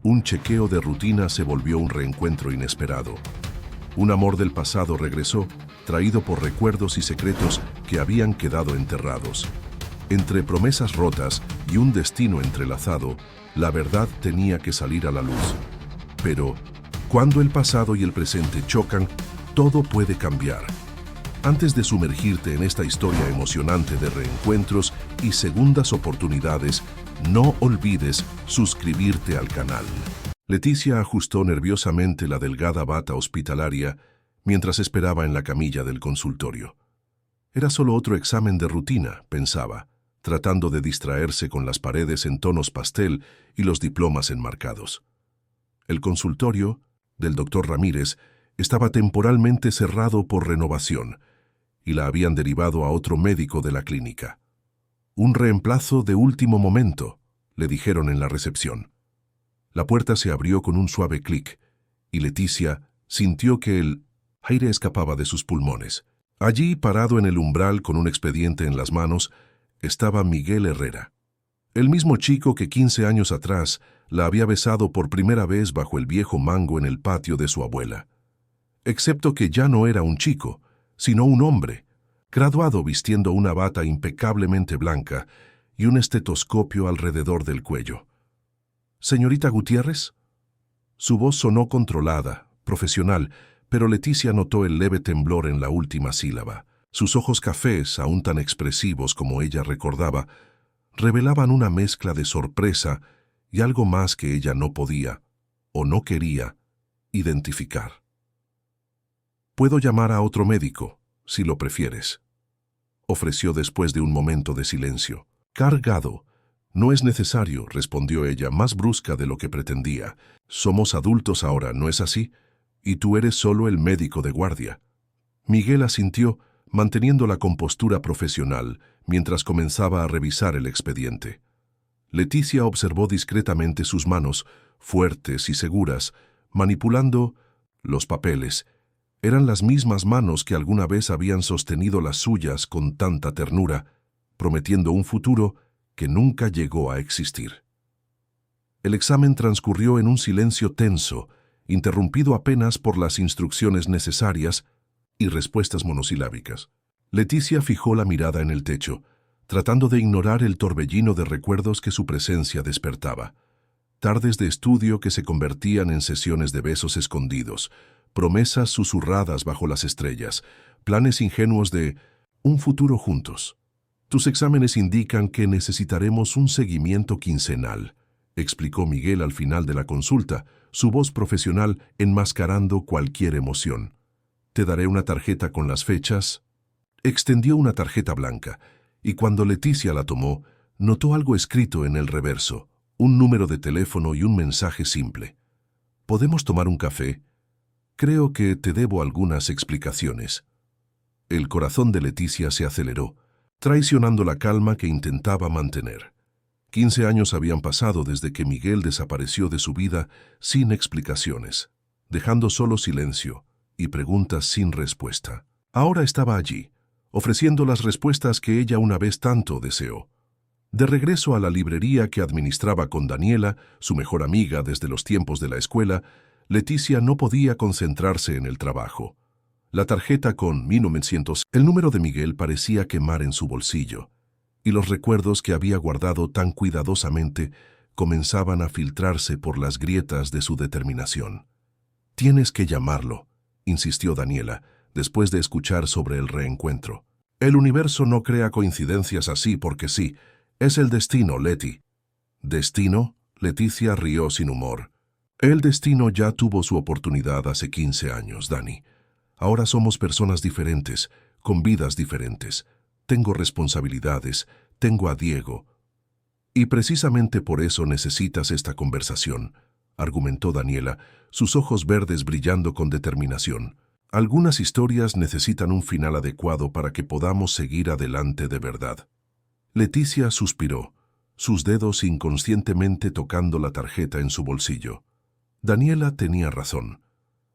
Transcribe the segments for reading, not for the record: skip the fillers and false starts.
Un chequeo de rutina se volvió un reencuentro inesperado. Un amor del pasado regresó, traído por recuerdos y secretos que habían quedado enterrados. Entre promesas rotas y un destino entrelazado, la verdad tenía que salir a la luz. Pero, cuando el pasado y el presente chocan, todo puede cambiar. Antes de sumergirte en esta historia emocionante de reencuentros y segundas oportunidades, no olvides suscribirte al canal. Leticia ajustó nerviosamente la delgada bata hospitalaria mientras esperaba en la camilla del consultorio. Era solo otro examen de rutina, pensaba, tratando de distraerse con las paredes en tonos pastel y los diplomas enmarcados. El consultorio del doctor Ramírez estaba temporalmente cerrado por renovación y la habían derivado a otro médico de la clínica. Un reemplazo de último momento, le dijeron en la recepción. La puerta se abrió con un suave clic y Leticia sintió que el aire escapaba de sus pulmones. Allí, parado en el umbral con un expediente en las manos, estaba Miguel Herrera. El mismo chico que 15 años atrás la había besado por primera vez bajo el viejo mango en el patio de su abuela. Excepto que ya no era un chico, sino un hombre, graduado vistiendo una bata impecablemente blanca y un estetoscopio alrededor del cuello. «¿Señorita Gutiérrez?» Su voz sonó controlada, profesional, pero Leticia notó el leve temblor en la última sílaba. Sus ojos cafés, aún tan expresivos como ella recordaba, revelaban una mezcla de sorpresa y algo más que ella no podía, o no quería, identificar. «Puedo llamar a otro médico, si lo prefieres», ofreció después de un momento de silencio. «Cargado». «No es necesario», respondió ella, más brusca de lo que pretendía. «Somos adultos ahora, ¿no es así? Y tú eres solo el médico de guardia». Miguel asintió, manteniendo la compostura profesional, mientras comenzaba a revisar el expediente. Leticia observó discretamente sus manos, fuertes y seguras, manipulando los papeles. Eran las mismas manos que alguna vez habían sostenido las suyas con tanta ternura, prometiendo un futuro que nunca llegó a existir. El examen transcurrió en un silencio tenso, interrumpido apenas por las instrucciones necesarias y respuestas monosilábicas. Leticia fijó la mirada en el techo, tratando de ignorar el torbellino de recuerdos que su presencia despertaba. Tardes de estudio que se convertían en sesiones de besos escondidos, promesas susurradas bajo las estrellas, planes ingenuos de un futuro juntos. «Tus exámenes indican que necesitaremos un seguimiento quincenal», explicó Miguel al final de la consulta, su voz profesional enmascarando cualquier emoción. «Te daré una tarjeta con las fechas». Extendió una tarjeta blanca, y cuando Leticia la tomó, notó algo escrito en el reverso, un número de teléfono y un mensaje simple. «¿Podemos tomar un café? Creo que te debo algunas explicaciones». El corazón de Leticia se aceleró, traicionando la calma que intentaba mantener. 15 años habían pasado desde que Miguel desapareció de su vida sin explicaciones, dejando solo silencio y preguntas sin respuesta. Ahora estaba allí, ofreciendo las respuestas que ella una vez tanto deseó. De regreso a la librería que administraba con Daniela, su mejor amiga desde los tiempos de la escuela, Leticia no podía concentrarse en el trabajo. La tarjeta con 1900, el número de Miguel parecía quemar en su bolsillo, y los recuerdos que había guardado tan cuidadosamente comenzaban a filtrarse por las grietas de su determinación. «Tienes que llamarlo», insistió Daniela, después de escuchar sobre el reencuentro. «El universo no crea coincidencias así porque sí. Es el destino, Leti». «¿Destino?» Leticia rió sin humor. «El destino ya tuvo su oportunidad hace 15 años, Dani. Ahora somos personas diferentes, con vidas diferentes. Tengo responsabilidades, tengo a Diego. Y precisamente por eso necesitas esta conversación», argumentó Daniela, sus ojos verdes brillando con determinación. «Algunas historias necesitan un final adecuado para que podamos seguir adelante de verdad». Leticia suspiró, sus dedos inconscientemente tocando la tarjeta en su bolsillo. Daniela tenía razón.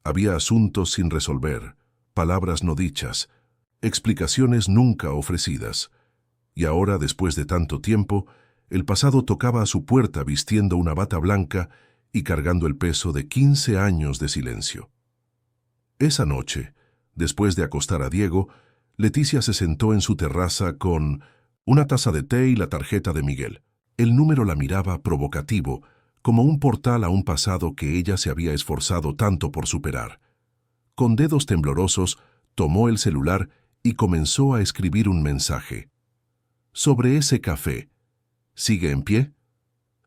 Había asuntos sin resolver, palabras no dichas, explicaciones nunca ofrecidas. Y ahora, después de tanto tiempo, el pasado tocaba a su puerta vistiendo una bata blanca y cargando el peso de 15 años de silencio. Esa noche, después de acostar a Diego, Leticia se sentó en su terraza con una taza de té y la tarjeta de Miguel. El número la miraba provocativo, como un portal a un pasado que ella se había esforzado tanto por superar. Con dedos temblorosos, tomó el celular y comenzó a escribir un mensaje. Sobre ese café. ¿Sigue en pie?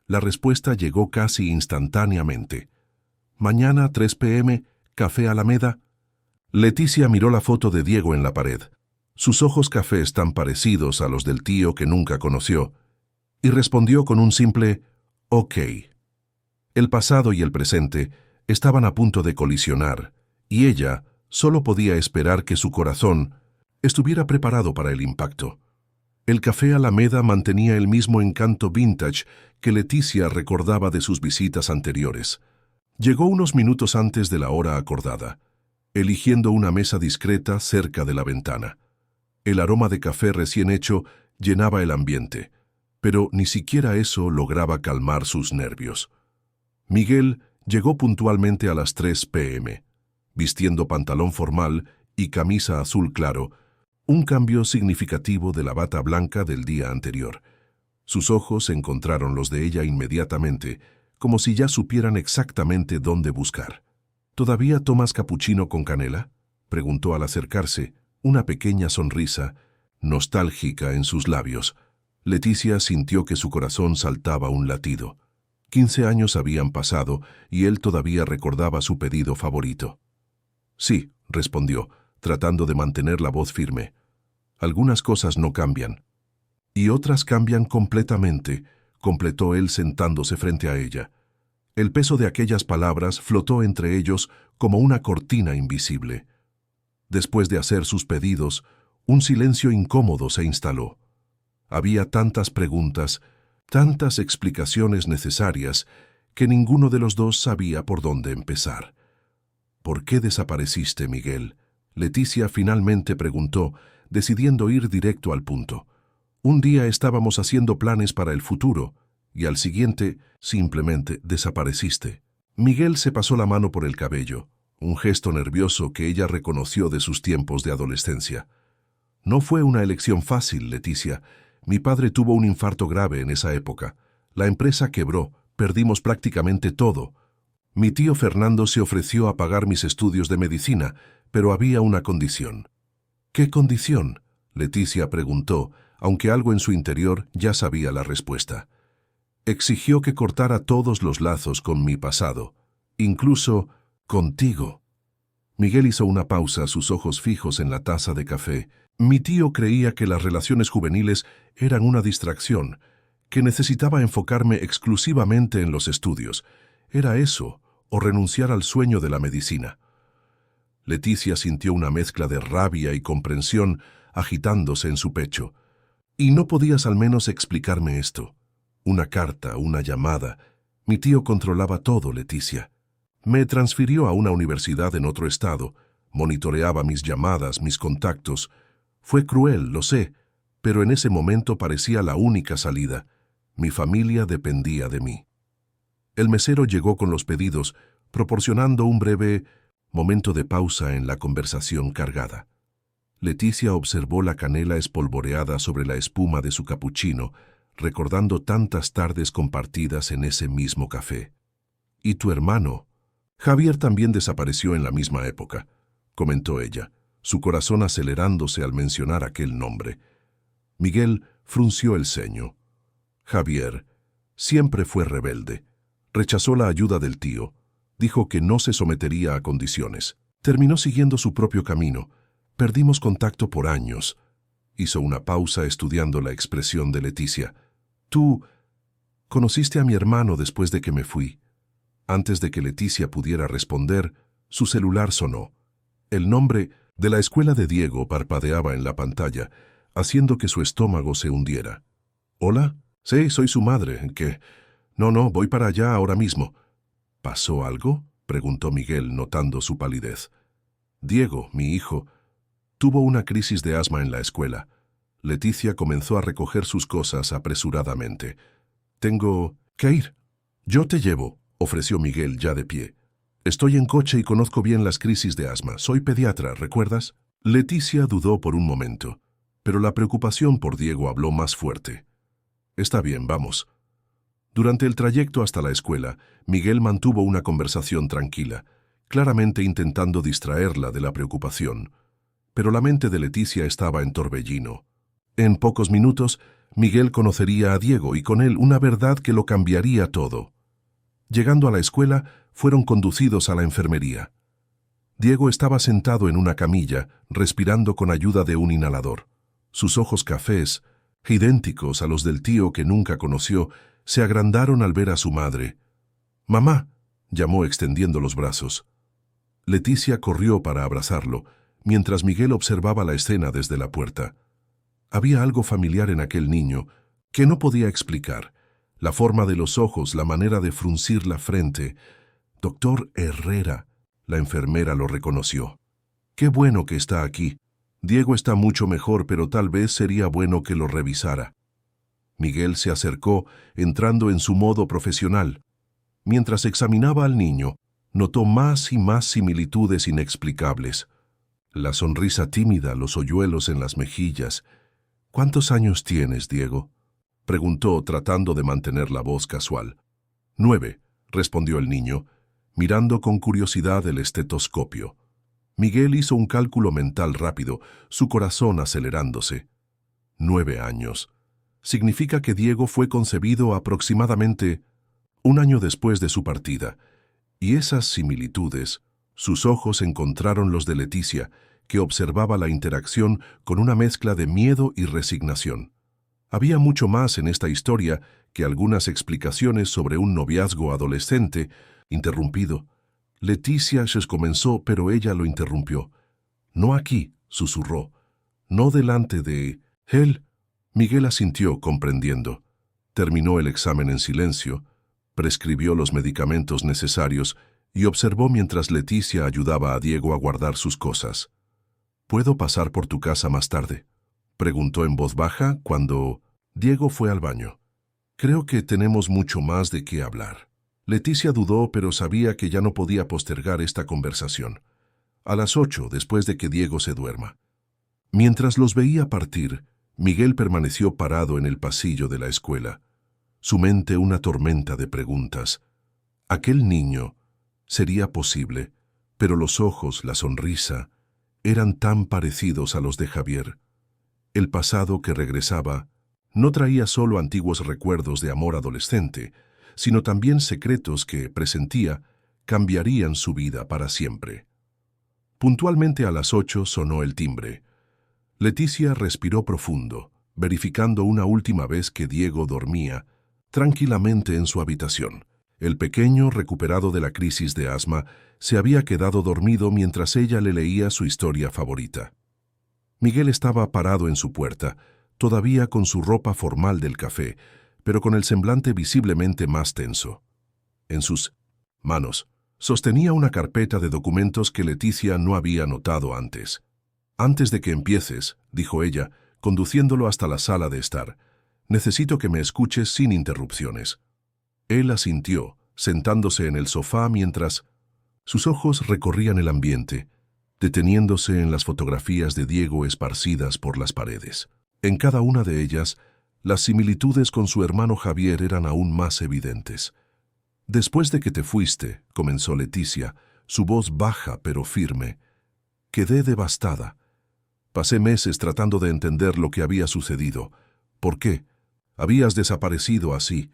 La respuesta llegó casi instantáneamente. Mañana, 3 p.m., Café Alameda. Leticia miró la foto de Diego en la pared. Sus ojos cafés tan parecidos a los del tío que nunca conoció, y respondió con un simple «OK». El pasado y el presente estaban a punto de colisionar, y ella solo podía esperar que su corazón estuviera preparado para el impacto. El Café Alameda mantenía el mismo encanto vintage que Leticia recordaba de sus visitas anteriores. Llegó unos minutos antes de la hora acordada, eligiendo una mesa discreta cerca de la ventana. El aroma de café recién hecho llenaba el ambiente, pero ni siquiera eso lograba calmar sus nervios. Miguel llegó puntualmente a las 3 p.m., vistiendo pantalón formal y camisa azul claro, un cambio significativo de la bata blanca del día anterior. Sus ojos encontraron los de ella inmediatamente, como si ya supieran exactamente dónde buscar. ¿Todavía tomas capuchino con canela?, preguntó al acercarse, una pequeña sonrisa nostálgica en sus labios. Leticia sintió que su corazón saltaba un latido. 15 años habían pasado y él todavía recordaba su pedido favorito. Sí, respondió, tratando de mantener la voz firme. Algunas cosas no cambian. Y otras cambian completamente, completó él sentándose frente a ella. El peso de aquellas palabras flotó entre ellos como una cortina invisible. Después de hacer sus pedidos, un silencio incómodo se instaló. Había tantas preguntas, tantas explicaciones necesarias, que ninguno de los dos sabía por dónde empezar. ¿Por qué desapareciste, Miguel?, Leticia finalmente preguntó, decidiendo ir directo al punto. Un día estábamos haciendo planes para el futuro, y al siguiente simplemente desapareciste. Miguel se pasó la mano por el cabello, un gesto nervioso que ella reconoció de sus tiempos de adolescencia. No fue una elección fácil, Leticia. Mi padre tuvo un infarto grave en esa época. La empresa quebró, perdimos prácticamente todo. Mi tío Fernando se ofreció a pagar mis estudios de medicina, pero había una condición. ¿Qué condición?, Leticia preguntó, aunque algo en su interior ya sabía la respuesta. Exigió que cortara todos los lazos con mi pasado, incluso contigo. Miguel hizo una pausa, sus ojos fijos en la taza de café. Mi tío creía que las relaciones juveniles eran una distracción, que necesitaba enfocarme exclusivamente en los estudios. Era eso, o renunciar al sueño de la medicina. Leticia sintió una mezcla de rabia y comprensión agitándose en su pecho. ¿Y no podías al menos explicarme esto? Una carta, una llamada. Mi tío controlaba todo, Leticia. Me transfirió a una universidad en otro estado. Monitoreaba mis llamadas, mis contactos. Fue cruel, lo sé, pero en ese momento parecía la única salida. Mi familia dependía de mí. El mesero llegó con los pedidos, proporcionando un breve momento de pausa en la conversación cargada. Leticia observó la canela espolvoreada sobre la espuma de su capuchino, recordando tantas tardes compartidas en ese mismo café. ¿Y tu hermano? Javier también desapareció en la misma época, comentó ella, su corazón acelerándose al mencionar aquel nombre. Miguel frunció el ceño. Javier siempre fue rebelde. Rechazó la ayuda del tío. Dijo que no se sometería a condiciones. Terminó siguiendo su propio camino. Perdimos contacto por años. Hizo una pausa estudiando la expresión de Leticia. Tú conociste a mi hermano después de que me fui. Antes de que Leticia pudiera responder, su celular sonó. El nombre de la escuela de Diego parpadeaba en la pantalla, haciendo que su estómago se hundiera. ¿Hola? Sí, soy su madre. ¿Qué? No, voy para allá ahora mismo. ¿Pasó algo?, preguntó Miguel, notando su palidez. Diego, mi hijo, tuvo una crisis de asma en la escuela. Leticia comenzó a recoger sus cosas apresuradamente. Tengo que ir. Yo te llevo, ofreció Miguel ya de pie. Estoy en coche y conozco bien las crisis de asma. Soy pediatra, ¿recuerdas? Leticia dudó por un momento, pero la preocupación por Diego habló más fuerte. Está bien, vamos. Durante el trayecto hasta la escuela, Miguel mantuvo una conversación tranquila, claramente intentando distraerla de la preocupación. Pero la mente de Leticia estaba en torbellino. En pocos minutos, Miguel conocería a Diego y con él una verdad que lo cambiaría todo. Llegando a la escuela, fueron conducidos a la enfermería. Diego estaba sentado en una camilla, respirando con ayuda de un inhalador. Sus ojos cafés, idénticos a los del tío que nunca conoció, se agrandaron al ver a su madre. «Mamá», llamó extendiendo los brazos. Leticia corrió para abrazarlo, mientras Miguel observaba la escena desde la puerta. Había algo familiar en aquel niño que no podía explicar. La forma de los ojos, la manera de fruncir la frente. «Doctor Herrera», la enfermera lo reconoció. «Qué bueno que está aquí. Diego está mucho mejor, pero tal vez sería bueno que lo revisara». Miguel se acercó, entrando en su modo profesional. Mientras examinaba al niño, notó más y más similitudes inexplicables. La sonrisa tímida, los hoyuelos en las mejillas. «¿Cuántos años tienes, Diego?», preguntó, tratando de mantener la voz casual. «9», respondió el niño, mirando con curiosidad el estetoscopio. Miguel hizo un cálculo mental rápido, su corazón acelerándose. 9 años. Significa que Diego fue concebido aproximadamente un año después de su partida. Y esas similitudes, sus ojos encontraron los de Leticia, que observaba la interacción con una mezcla de miedo y resignación. Había mucho más en esta historia que algunas explicaciones sobre un noviazgo adolescente interrumpido. Leticia se comenzó, pero ella lo interrumpió. «No aquí», susurró. «No delante de él». Miguel asintió, comprendiendo. Terminó el examen en silencio, prescribió los medicamentos necesarios y observó mientras Leticia ayudaba a Diego a guardar sus cosas. «¿Puedo pasar por tu casa más tarde?», preguntó en voz baja cuando Diego fue al baño. «Creo que tenemos mucho más de qué hablar». Leticia dudó, pero sabía que ya no podía postergar esta conversación. A las 8, después de que Diego se duerma. Mientras los veía partir, Miguel permaneció parado en el pasillo de la escuela. Su mente una tormenta de preguntas. Aquel niño sería posible, pero los ojos, la sonrisa, eran tan parecidos a los de Javier. El pasado que regresaba no traía solo antiguos recuerdos de amor adolescente, sino también secretos que, presentía, cambiarían su vida para siempre. Puntualmente a las 8 sonó el timbre. Leticia respiró profundo, verificando una última vez que Diego dormía tranquilamente en su habitación. El pequeño, recuperado de la crisis de asma, se había quedado dormido mientras ella le leía su historia favorita. Miguel estaba parado en su puerta, todavía con su ropa formal del café, pero con el semblante visiblemente más tenso. En sus manos sostenía una carpeta de documentos que Leticia no había notado antes. «Antes de que empieces», dijo ella, conduciéndolo hasta la sala de estar, «necesito que me escuches sin interrupciones». Él asintió, sentándose en el sofá mientras sus ojos recorrían el ambiente, deteniéndose en las fotografías de Diego esparcidas por las paredes. En cada una de ellas, las similitudes con su hermano Javier eran aún más evidentes. «Después de que te fuiste», comenzó Leticia, su voz baja pero firme, «quedé devastada. Pasé meses tratando de entender lo que había sucedido. ¿Por qué? Habías desaparecido así.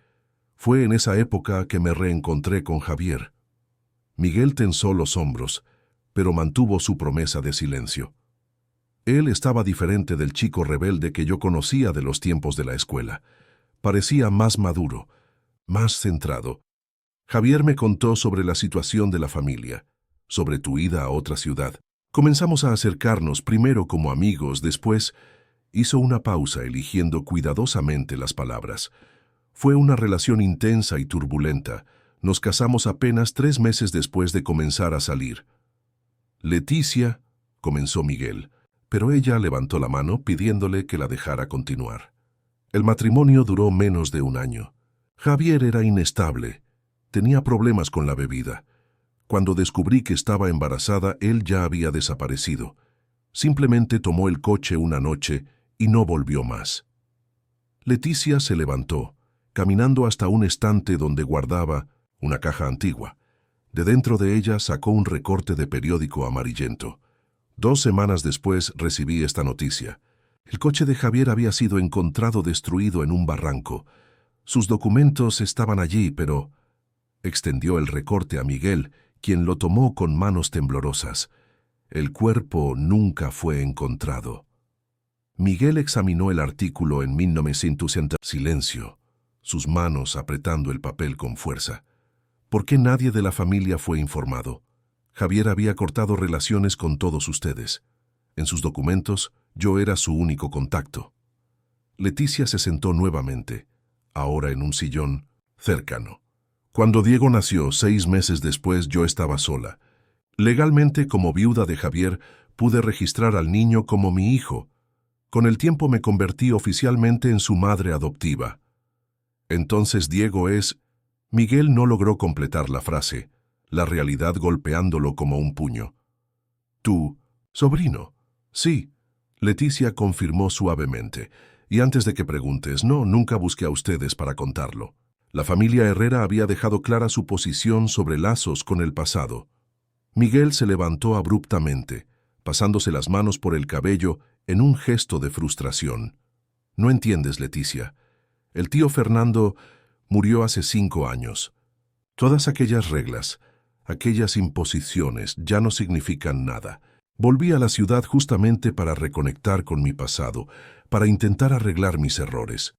Fue en esa época que me reencontré con Javier». Miguel tensó los hombros, pero mantuvo su promesa de silencio. Él estaba diferente del chico rebelde que yo conocía de los tiempos de la escuela. Parecía más maduro, más centrado. Javier me contó sobre la situación de la familia, sobre tu ida a otra ciudad. Comenzamos a acercarnos, primero como amigos, después hizo una pausa eligiendo cuidadosamente las palabras. Fue una relación intensa y turbulenta. Nos casamos apenas 3 meses después de comenzar a salir. «Leticia», comenzó Miguel, pero ella levantó la mano pidiéndole que la dejara continuar. El matrimonio duró menos de 1 año. Javier era inestable, tenía problemas con la bebida. Cuando descubrí que estaba embarazada, él ya había desaparecido. Simplemente tomó el coche una noche y no volvió más. Leticia se levantó, caminando hasta un estante donde guardaba una caja antigua. De dentro de ella sacó un recorte de periódico amarillento. 2 semanas después recibí esta noticia. El coche de Javier había sido encontrado destruido en un barranco. Sus documentos estaban allí, pero... Extendió el recorte a Miguel, quien lo tomó con manos temblorosas. El cuerpo nunca fue encontrado. Miguel examinó el artículo en 1960. Silencio, sus manos apretando el papel con fuerza. ¿Por qué nadie de la familia fue informado? Javier había cortado relaciones con todos ustedes. En sus documentos, yo era su único contacto. Leticia se sentó nuevamente, ahora en un sillón cercano. Cuando Diego nació, 6 meses después, yo estaba sola. Legalmente, como viuda de Javier, pude registrar al niño como mi hijo. Con el tiempo me convertí oficialmente en su madre adoptiva. Entonces Diego es... Miguel no logró completar la frase, la realidad golpeándolo como un puño. ¿Tu sobrino? Sí, Leticia confirmó suavemente. Y antes de que preguntes, no, nunca busqué a ustedes para contarlo. La familia Herrera había dejado clara su posición sobre lazos con el pasado. Miguel se levantó abruptamente, pasándose las manos por el cabello en un gesto de frustración. No entiendes, Leticia. El tío Fernando murió hace 5 años. Todas aquellas reglas, aquellas imposiciones ya no significan nada. Volví a la ciudad justamente para reconectar con mi pasado, para intentar arreglar mis errores.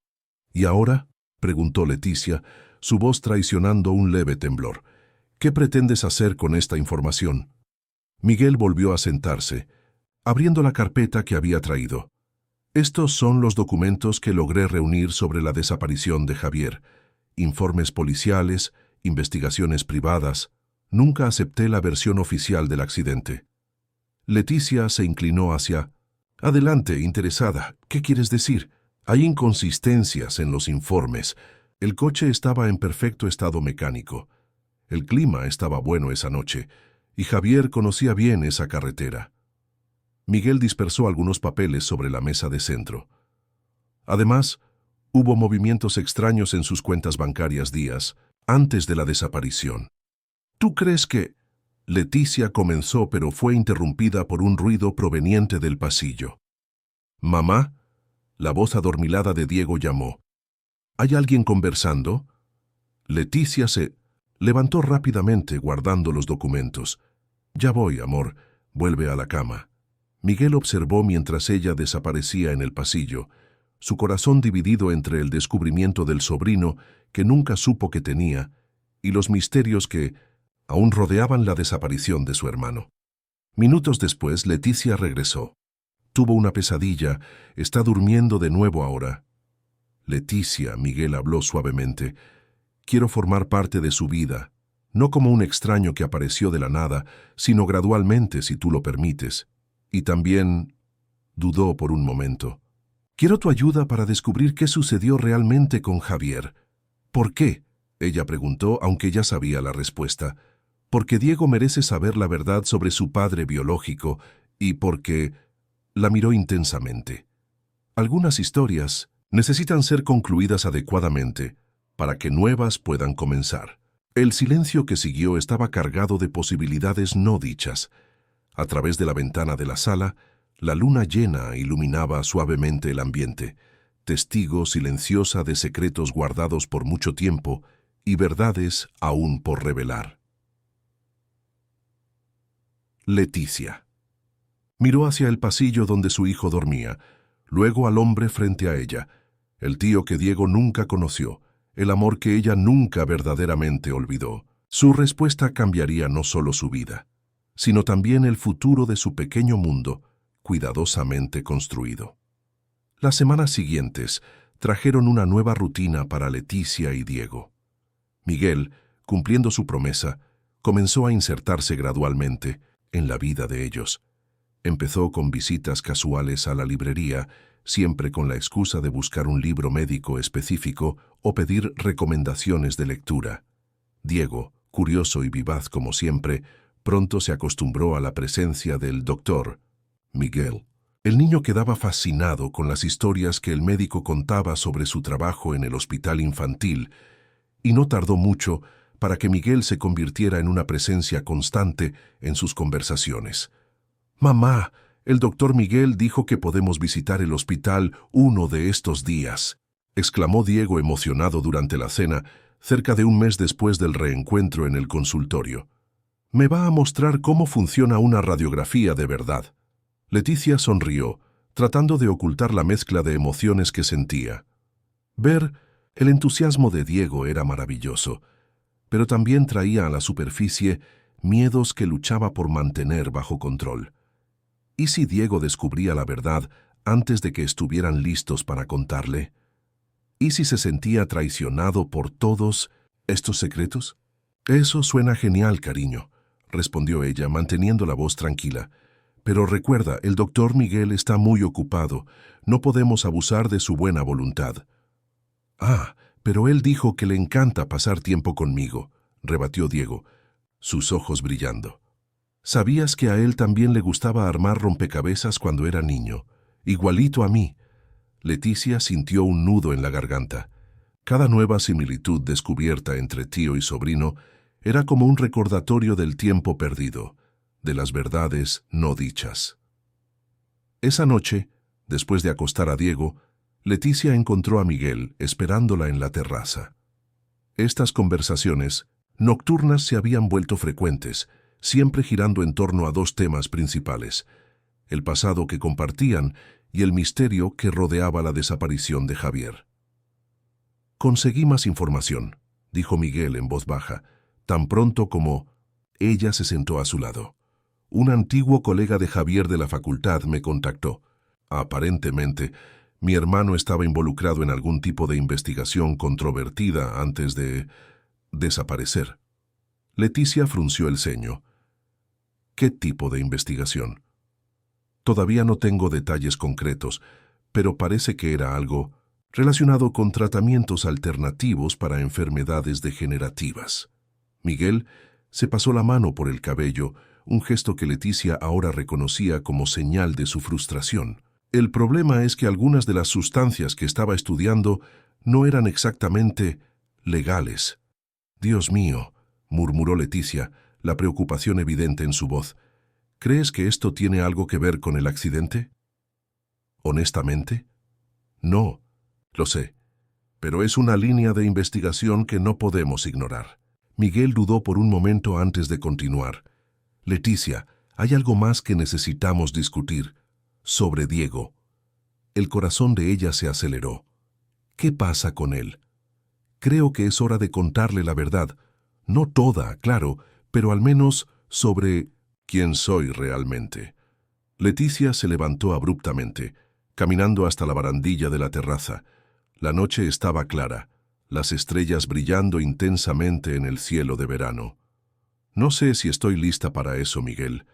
¿Y ahora?, preguntó Leticia, su voz traicionando un leve temblor. ¿Qué pretendes hacer con esta información? Miguel volvió a sentarse, abriendo la carpeta que había traído. Estos son los documentos que logré reunir sobre la desaparición de Javier. Informes policiales, investigaciones privadas. Nunca acepté la versión oficial del accidente. Leticia se inclinó hacia... Adelante, interesada. ¿Qué quieres decir? Hay inconsistencias en los informes. El coche estaba en perfecto estado mecánico. El clima estaba bueno esa noche, y Javier conocía bien esa carretera. Miguel dispersó algunos papeles sobre la mesa de centro. Además, hubo movimientos extraños en sus cuentas bancarias días antes de la desaparición. ¿Tú crees que...? Leticia comenzó, pero fue interrumpida por un ruido proveniente del pasillo. «¿Mamá?», la voz adormilada de Diego llamó. «¿Hay alguien conversando?». Leticia se levantó rápidamente, guardando los documentos. «Ya voy, amor. Vuelve a la cama». Miguel observó mientras ella desaparecía en el pasillo, su corazón dividido entre el descubrimiento del sobrino que nunca supo que tenía y los misterios que aún rodeaban la desaparición de su hermano. Minutos después, Leticia regresó. Tuvo una pesadilla, está durmiendo de nuevo ahora. Leticia, Miguel habló suavemente, quiero formar parte de su vida, no como un extraño que apareció de la nada, sino gradualmente, si tú lo permites. Y también... dudó por un momento. Quiero tu ayuda para descubrir qué sucedió realmente con Javier. ¿Por qué?, ella preguntó, aunque ya sabía la respuesta. Porque Diego merece saber la verdad sobre su padre biológico y porque... La miró intensamente. Algunas historias necesitan ser concluidas adecuadamente para que nuevas puedan comenzar. El silencio que siguió estaba cargado de posibilidades no dichas. A través de la ventana de la sala, la luna llena iluminaba suavemente el ambiente, testigo silenciosa de secretos guardados por mucho tiempo y verdades aún por revelar. Leticia. Miró hacia el pasillo donde su hijo dormía, luego al hombre frente a ella, el tío que Diego nunca conoció, el amor que ella nunca verdaderamente olvidó. Su respuesta cambiaría no solo su vida, sino también el futuro de su pequeño mundo, cuidadosamente construido. Las semanas siguientes trajeron una nueva rutina para Leticia y Diego. Miguel, cumpliendo su promesa, comenzó a insertarse gradualmente en la vida de ellos. Empezó con visitas casuales a la librería, siempre con la excusa de buscar un libro médico específico o pedir recomendaciones de lectura. Diego, curioso y vivaz como siempre, pronto se acostumbró a la presencia del doctor Miguel. El niño quedaba fascinado con las historias que el médico contaba sobre su trabajo en el hospital infantil, y no tardó mucho para que Miguel se convirtiera en una presencia constante en sus conversaciones. «Mamá, el doctor Miguel dijo que podemos visitar el hospital uno de estos días», exclamó Diego emocionado durante la cena, cerca de un mes después del reencuentro en el consultorio. «Me va a mostrar cómo funciona una radiografía de verdad». Leticia sonrió, tratando de ocultar la mezcla de emociones que sentía. Ver el entusiasmo de Diego era maravilloso, pero también traía a la superficie miedos que luchaba por mantener bajo control. ¿Y si Diego descubría la verdad antes de que estuvieran listos para contarle? ¿Y si se sentía traicionado por todos estos secretos? «Eso suena genial, cariño», respondió ella, manteniendo la voz tranquila. «Pero recuerda, el doctor Miguel está muy ocupado. No podemos abusar de su buena voluntad». «Ah, pero él dijo que le encanta pasar tiempo conmigo», rebatió Diego, sus ojos brillando. «¿Sabías que a él también le gustaba armar rompecabezas cuando era niño? Igualito a mí». Leticia sintió un nudo en la garganta. Cada nueva similitud descubierta entre tío y sobrino era como un recordatorio del tiempo perdido, de las verdades no dichas. Esa noche, después de acostar a Diego, Leticia encontró a Miguel esperándola en la terraza. Estas conversaciones nocturnas se habían vuelto frecuentes, siempre girando en torno a dos temas principales: el pasado que compartían y el misterio que rodeaba la desaparición de Javier. «Conseguí más información», dijo Miguel en voz baja, tan pronto como ella se sentó a su lado. «Un antiguo colega de Javier de la facultad me contactó. Aparentemente, mi hermano estaba involucrado en algún tipo de investigación controvertida antes de desaparecer». Leticia frunció el ceño. «¿Qué tipo de investigación?» «Todavía no tengo detalles concretos, pero parece que era algo relacionado con tratamientos alternativos para enfermedades degenerativas». Miguel se pasó la mano por el cabello, un gesto que Leticia ahora reconocía como señal de su frustración. «El problema es que algunas de las sustancias que estaba estudiando no eran exactamente legales». «Dios mío», murmuró Leticia, la preocupación evidente en su voz. «¿Crees que esto tiene algo que ver con el accidente?» «Honestamente, no, lo sé, pero es una línea de investigación que no podemos ignorar». Miguel dudó por un momento antes de continuar. «Leticia, hay algo más que necesitamos discutir, sobre Diego». El corazón de ella se aceleró. «¿Qué pasa con él? Creo que es hora de contarle la verdad. No toda, claro, pero al menos sobre quién soy realmente». Leticia se levantó abruptamente, caminando hasta la barandilla de la terraza. La noche estaba clara, las estrellas brillando intensamente en el cielo de verano. «No sé si estoy lista para eso, Miguel.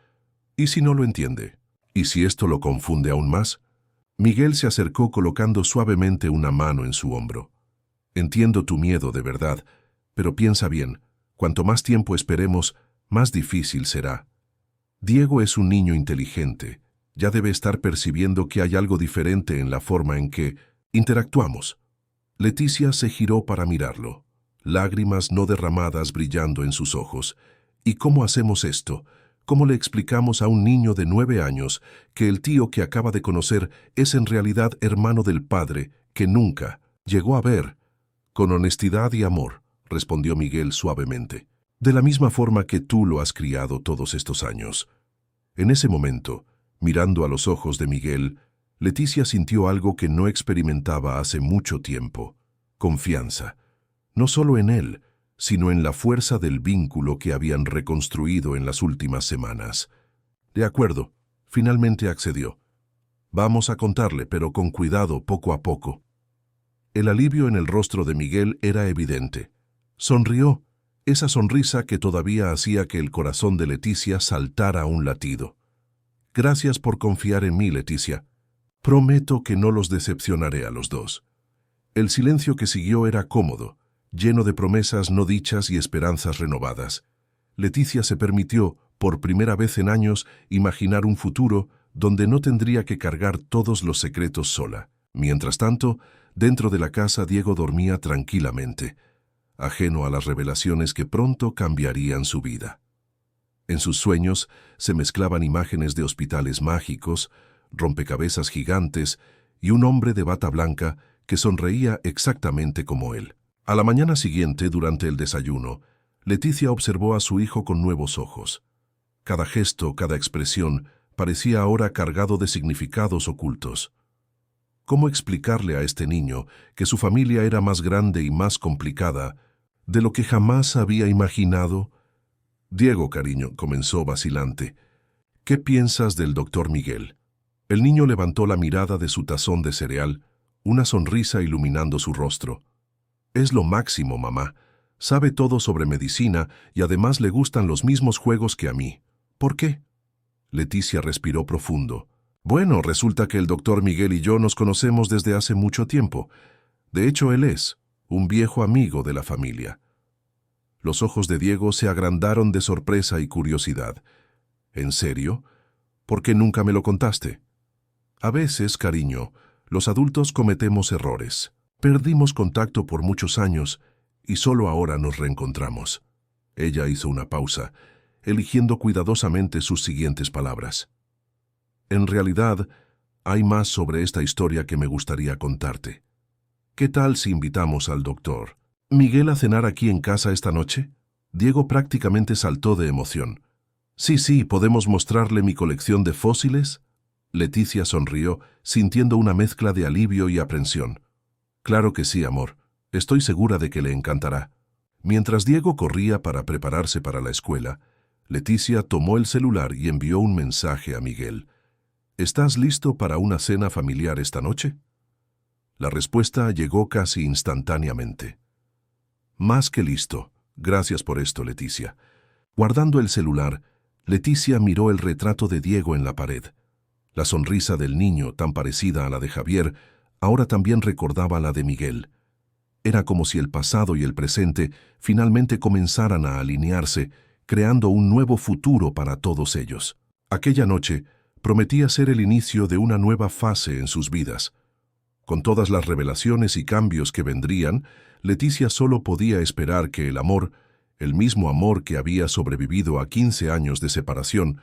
¿Y si no lo entiende? ¿Y si esto lo confunde aún más?» Miguel se acercó colocando suavemente una mano en su hombro. «Entiendo tu miedo, de verdad, pero piensa bien, cuanto más tiempo esperemos, más difícil será. Diego es un niño inteligente, ya debe estar percibiendo que hay algo diferente en la forma en que interactuamos». Leticia se giró para mirarlo, lágrimas no derramadas brillando en sus ojos. «¿Y cómo hacemos esto? ¿Cómo le explicamos a un niño de 9 años que el tío que acaba de conocer es en realidad hermano del padre que nunca llegó a ver?» «Con honestidad y amor», respondió Miguel suavemente. «De la misma forma que tú lo has criado todos estos años». En ese momento, mirando a los ojos de Miguel, Leticia sintió algo que no experimentaba hace mucho tiempo: confianza, no solo en él, sino en la fuerza del vínculo que habían reconstruido en las últimas semanas. «De acuerdo», finalmente accedió. «Vamos a contarle, pero con cuidado, poco a poco». El alivio en el rostro de Miguel era evidente. Sonrió, esa sonrisa que todavía hacía que el corazón de Leticia saltara a un latido. «Gracias por confiar en mí, Leticia. Prometo que no los decepcionaré a los dos». El silencio que siguió era cómodo, lleno de promesas no dichas y esperanzas renovadas. Leticia se permitió, por primera vez en años, imaginar un futuro donde no tendría que cargar todos los secretos sola. Mientras tanto, dentro de la casa Diego dormía tranquilamente, ajeno a las revelaciones que pronto cambiarían su vida. En sus sueños se mezclaban imágenes de hospitales mágicos, rompecabezas gigantes y un hombre de bata blanca que sonreía exactamente como él. A la mañana siguiente, durante el desayuno, Leticia observó a su hijo con nuevos ojos. Cada gesto, cada expresión, parecía ahora cargado de significados ocultos. ¿Cómo explicarle a este niño que su familia era más grande y más complicada de lo que jamás había imaginado? Diego, cariño, comenzó vacilante. ¿Qué piensas del doctor Miguel? El niño levantó la mirada de su tazón de cereal, una sonrisa iluminando su rostro. Es lo máximo, mamá. Sabe todo sobre medicina y además le gustan los mismos juegos que a mí. ¿Por qué? Leticia respiró profundo. Bueno, resulta que el doctor Miguel y yo nos conocemos desde hace mucho tiempo. De hecho, él es un viejo amigo de la familia. Los ojos de Diego se agrandaron de sorpresa y curiosidad. ¿En serio? ¿Por qué nunca me lo contaste? A veces, cariño, los adultos cometemos errores. Perdimos contacto por muchos años y solo ahora nos reencontramos. Ella hizo una pausa, eligiendo cuidadosamente sus siguientes palabras. En realidad, hay más sobre esta historia que me gustaría contarte. ¿Qué tal si invitamos al doctor Miguel a cenar aquí en casa esta noche? Diego prácticamente saltó de emoción. Sí, ¿podemos mostrarle mi colección de fósiles? Leticia sonrió, sintiendo una mezcla de alivio y aprensión. Claro que sí, amor. Estoy segura de que le encantará. Mientras Diego corría para prepararse para la escuela, Leticia tomó el celular y envió un mensaje a Miguel. ¿Estás listo para una cena familiar esta noche? La respuesta llegó casi instantáneamente. Más que listo. Gracias por esto, Leticia. Guardando el celular, Leticia miró el retrato de Diego en la pared. La sonrisa del niño, tan parecida a la de Javier, ahora también recordaba la de Miguel. Era como si el pasado y el presente finalmente comenzaran a alinearse, creando un nuevo futuro para todos ellos. Aquella noche prometía ser el inicio de una nueva fase en sus vidas. Con todas las revelaciones y cambios que vendrían, Leticia solo podía esperar que el amor, el mismo amor que había sobrevivido a 15 años de separación,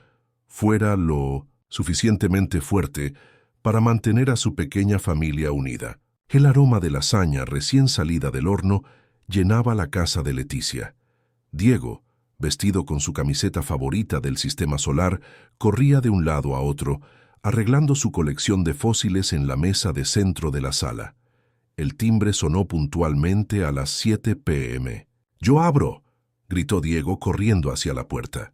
fuera lo suficientemente fuerte para mantener a su pequeña familia unida. El aroma de lasaña recién salida del horno llenaba la casa de Leticia. Diego, vestido con su camiseta favorita del sistema solar, corría de un lado a otro, arreglando su colección de fósiles en la mesa de centro de la sala. El timbre sonó puntualmente a las 7 p.m. «¡Yo abro!», gritó Diego corriendo hacia la puerta.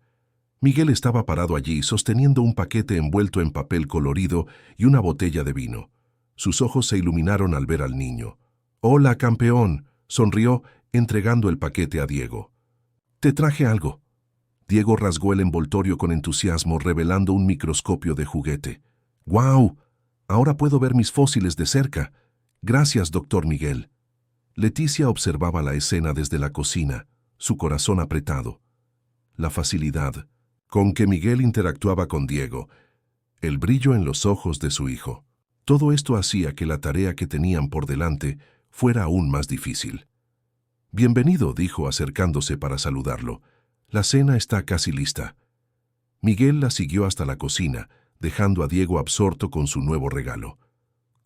Miguel estaba parado allí sosteniendo un paquete envuelto en papel colorido y una botella de vino. Sus ojos se iluminaron al ver al niño. «¡Hola, campeón!», sonrió, entregando el paquete a Diego. «Te traje algo». Diego rasgó el envoltorio con entusiasmo, revelando un microscopio de juguete. «¡Guau! Ahora puedo ver mis fósiles de cerca. Gracias, doctor Miguel». Leticia observaba la escena desde la cocina, su corazón apretado. La facilidad con que Miguel interactuaba con Diego, el brillo en los ojos de su hijo. Todo esto hacía que la tarea que tenían por delante fuera aún más difícil. «Bienvenido», dijo acercándose para saludarlo. «La cena está casi lista». Miguel la siguió hasta la cocina, dejando a Diego absorto con su nuevo regalo.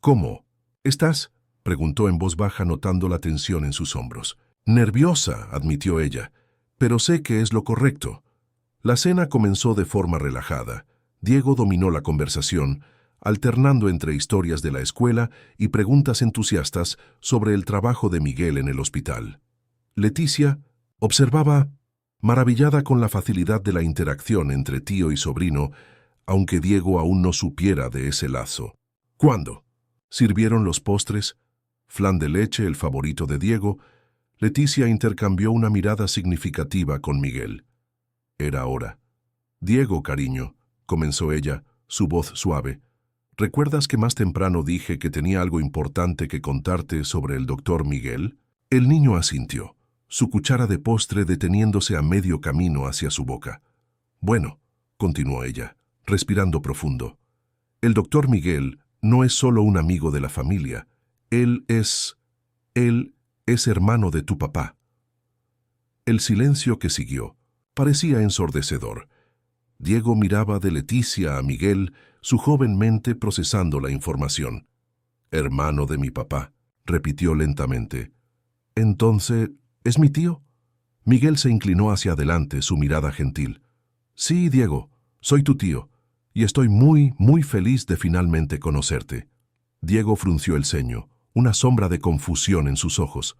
«¿Cómo estás?», preguntó en voz baja, notando la tensión en sus hombros. «Nerviosa», admitió ella, «pero sé que es lo correcto». La cena comenzó de forma relajada. Diego dominó la conversación, alternando entre historias de la escuela y preguntas entusiastas sobre el trabajo de Miguel en el hospital. Leticia observaba, maravillada con la facilidad de la interacción entre tío y sobrino, aunque Diego aún no supiera de ese lazo. ¿Cuándo? Sirvieron los postres, flan de leche, el favorito de Diego. Leticia intercambió una mirada significativa con Miguel. Era hora. «Diego, cariño», comenzó ella, su voz suave. «¿Recuerdas que más temprano dije que tenía algo importante que contarte sobre el doctor Miguel?» El niño asintió, su cuchara de postre deteniéndose a medio camino hacia su boca. Bueno, continuó ella, respirando profundo. El doctor Miguel no es solo un amigo de la familia. Él es hermano de tu papá. El silencio que siguió parecía ensordecedor. Diego miraba de Leticia a Miguel, su joven mente procesando la información. Hermano de mi papá, repitió lentamente. Entonces, ¿es mi tío? Miguel se inclinó hacia adelante, su mirada gentil. Sí, Diego, soy tu tío, y estoy muy feliz de finalmente conocerte. Diego frunció el ceño, una sombra de confusión en sus ojos.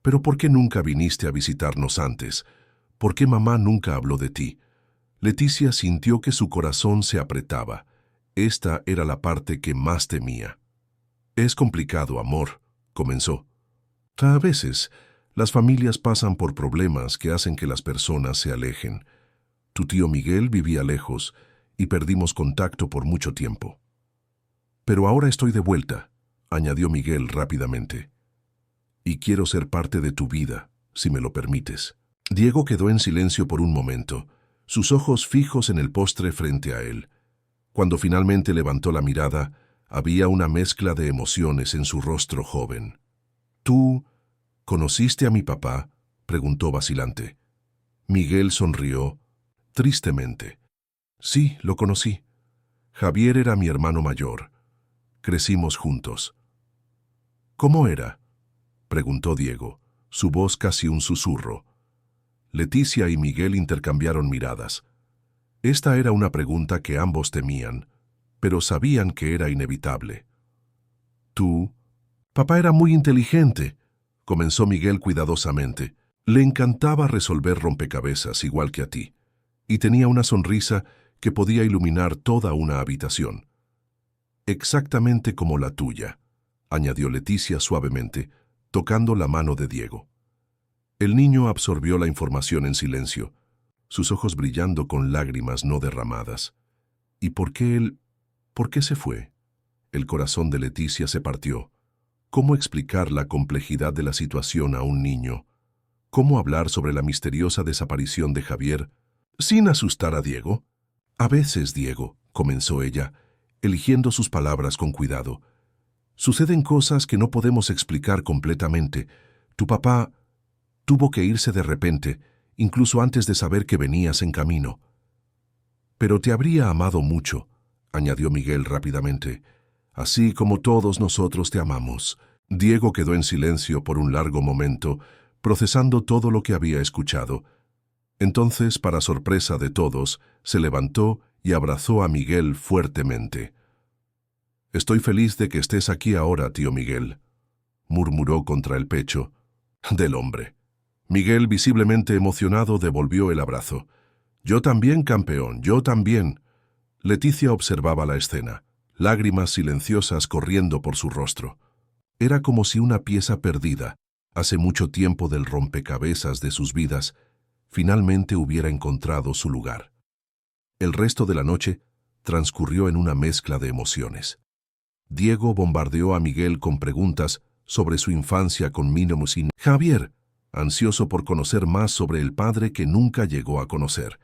¿Pero por qué nunca viniste a visitarnos antes? ¿Por qué mamá nunca habló de ti? Leticia sintió que su corazón se apretaba. Esta era la parte que más temía. Es complicado, amor, comenzó. A veces, las familias pasan por problemas que hacen que las personas se alejen. Tu tío Miguel vivía lejos y perdimos contacto por mucho tiempo. Pero ahora estoy de vuelta, añadió Miguel rápidamente. Y quiero ser parte de tu vida, si me lo permites. Diego quedó en silencio por un momento, sus ojos fijos en el postre frente a él. Cuando finalmente levantó la mirada, había una mezcla de emociones en su rostro joven. ¿Tú conociste a mi papá?, preguntó vacilante. Miguel sonrió, tristemente. Sí, lo conocí. Javier era mi hermano mayor. Crecimos juntos. ¿Cómo era?, preguntó Diego, su voz casi un susurro. Leticia y Miguel intercambiaron miradas. Esta era una pregunta que ambos temían, pero sabían que era inevitable. ¿Tú? Papá era muy inteligente, comenzó Miguel cuidadosamente. Le encantaba resolver rompecabezas igual que a ti, y tenía una sonrisa que podía iluminar toda una habitación. Exactamente como la tuya, añadió Leticia suavemente, tocando la mano de Diego. El niño absorbió la información en silencio, sus ojos brillando con lágrimas no derramadas. ¿Y por qué se fue? El corazón de Leticia se partió. ¿Cómo explicar la complejidad de la situación a un niño? ¿Cómo hablar sobre la misteriosa desaparición de Javier sin asustar a Diego? A veces, Diego, comenzó ella, eligiendo sus palabras con cuidado, suceden cosas que no podemos explicar completamente. Tu papá tuvo que irse de repente, incluso antes de saber que venías en camino. Pero te habría amado mucho, añadió Miguel rápidamente, así como todos nosotros te amamos. Diego quedó en silencio por un largo momento, procesando todo lo que había escuchado. Entonces, para sorpresa de todos, se levantó y abrazó a Miguel fuertemente. Estoy feliz de que estés aquí ahora, tío Miguel, murmuró contra el pecho del hombre. Miguel, visiblemente emocionado, devolvió el abrazo. Yo también, campeón, yo también. Leticia observaba la escena, lágrimas silenciosas corriendo por su rostro. Era como si una pieza perdida, hace mucho tiempo del rompecabezas de sus vidas, finalmente hubiera encontrado su lugar. El resto de la noche transcurrió en una mezcla de emociones. Diego bombardeó a Miguel con preguntas sobre su infancia con Mino Musin. Javier, ansioso por conocer más sobre el padre que nunca llegó a conocer.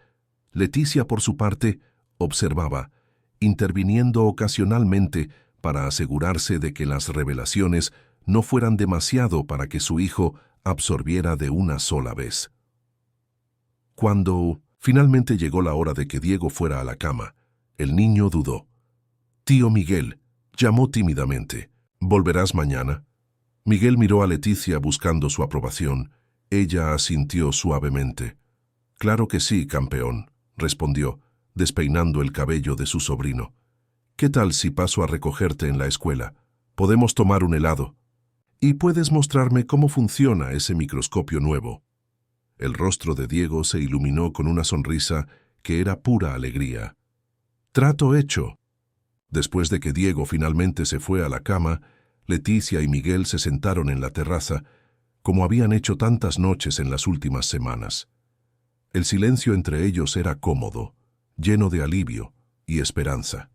Leticia, por su parte, observaba, interviniendo ocasionalmente para asegurarse de que las revelaciones no fueran demasiado para que su hijo absorbiera de una sola vez. Cuando finalmente llegó la hora de que Diego fuera a la cama, el niño dudó. Tío Miguel, llamó tímidamente. ¿Volverás mañana? Miguel miró a Leticia buscando su aprobación. Ella asintió suavemente. Claro que sí, campeón, respondió, despeinando el cabello de su sobrino. ¿Qué tal si paso a recogerte en la escuela? Podemos tomar un helado. Y puedes mostrarme cómo funciona ese microscopio nuevo. El rostro de Diego se iluminó con una sonrisa que era pura alegría. Trato hecho. Después de que Diego finalmente se fue a la cama, Leticia y Miguel se sentaron en la terraza, como habían hecho tantas noches en las últimas semanas. El silencio entre ellos era cómodo, lleno de alivio y esperanza.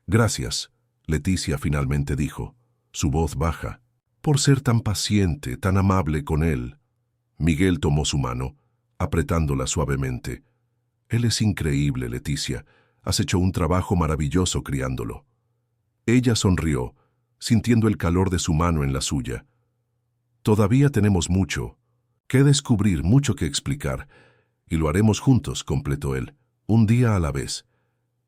Gracias, Leticia finalmente dijo, su voz baja. por ser tan paciente, tan amable con él. Miguel tomó su mano, apretándola suavemente. Él es increíble, Leticia. Has hecho un trabajo maravilloso criándolo. Ella sonrió, sintiendo el calor de su mano en la suya. Todavía tenemos mucho que descubrir, mucho que explicar, y lo haremos juntos, completó él, un día a la vez.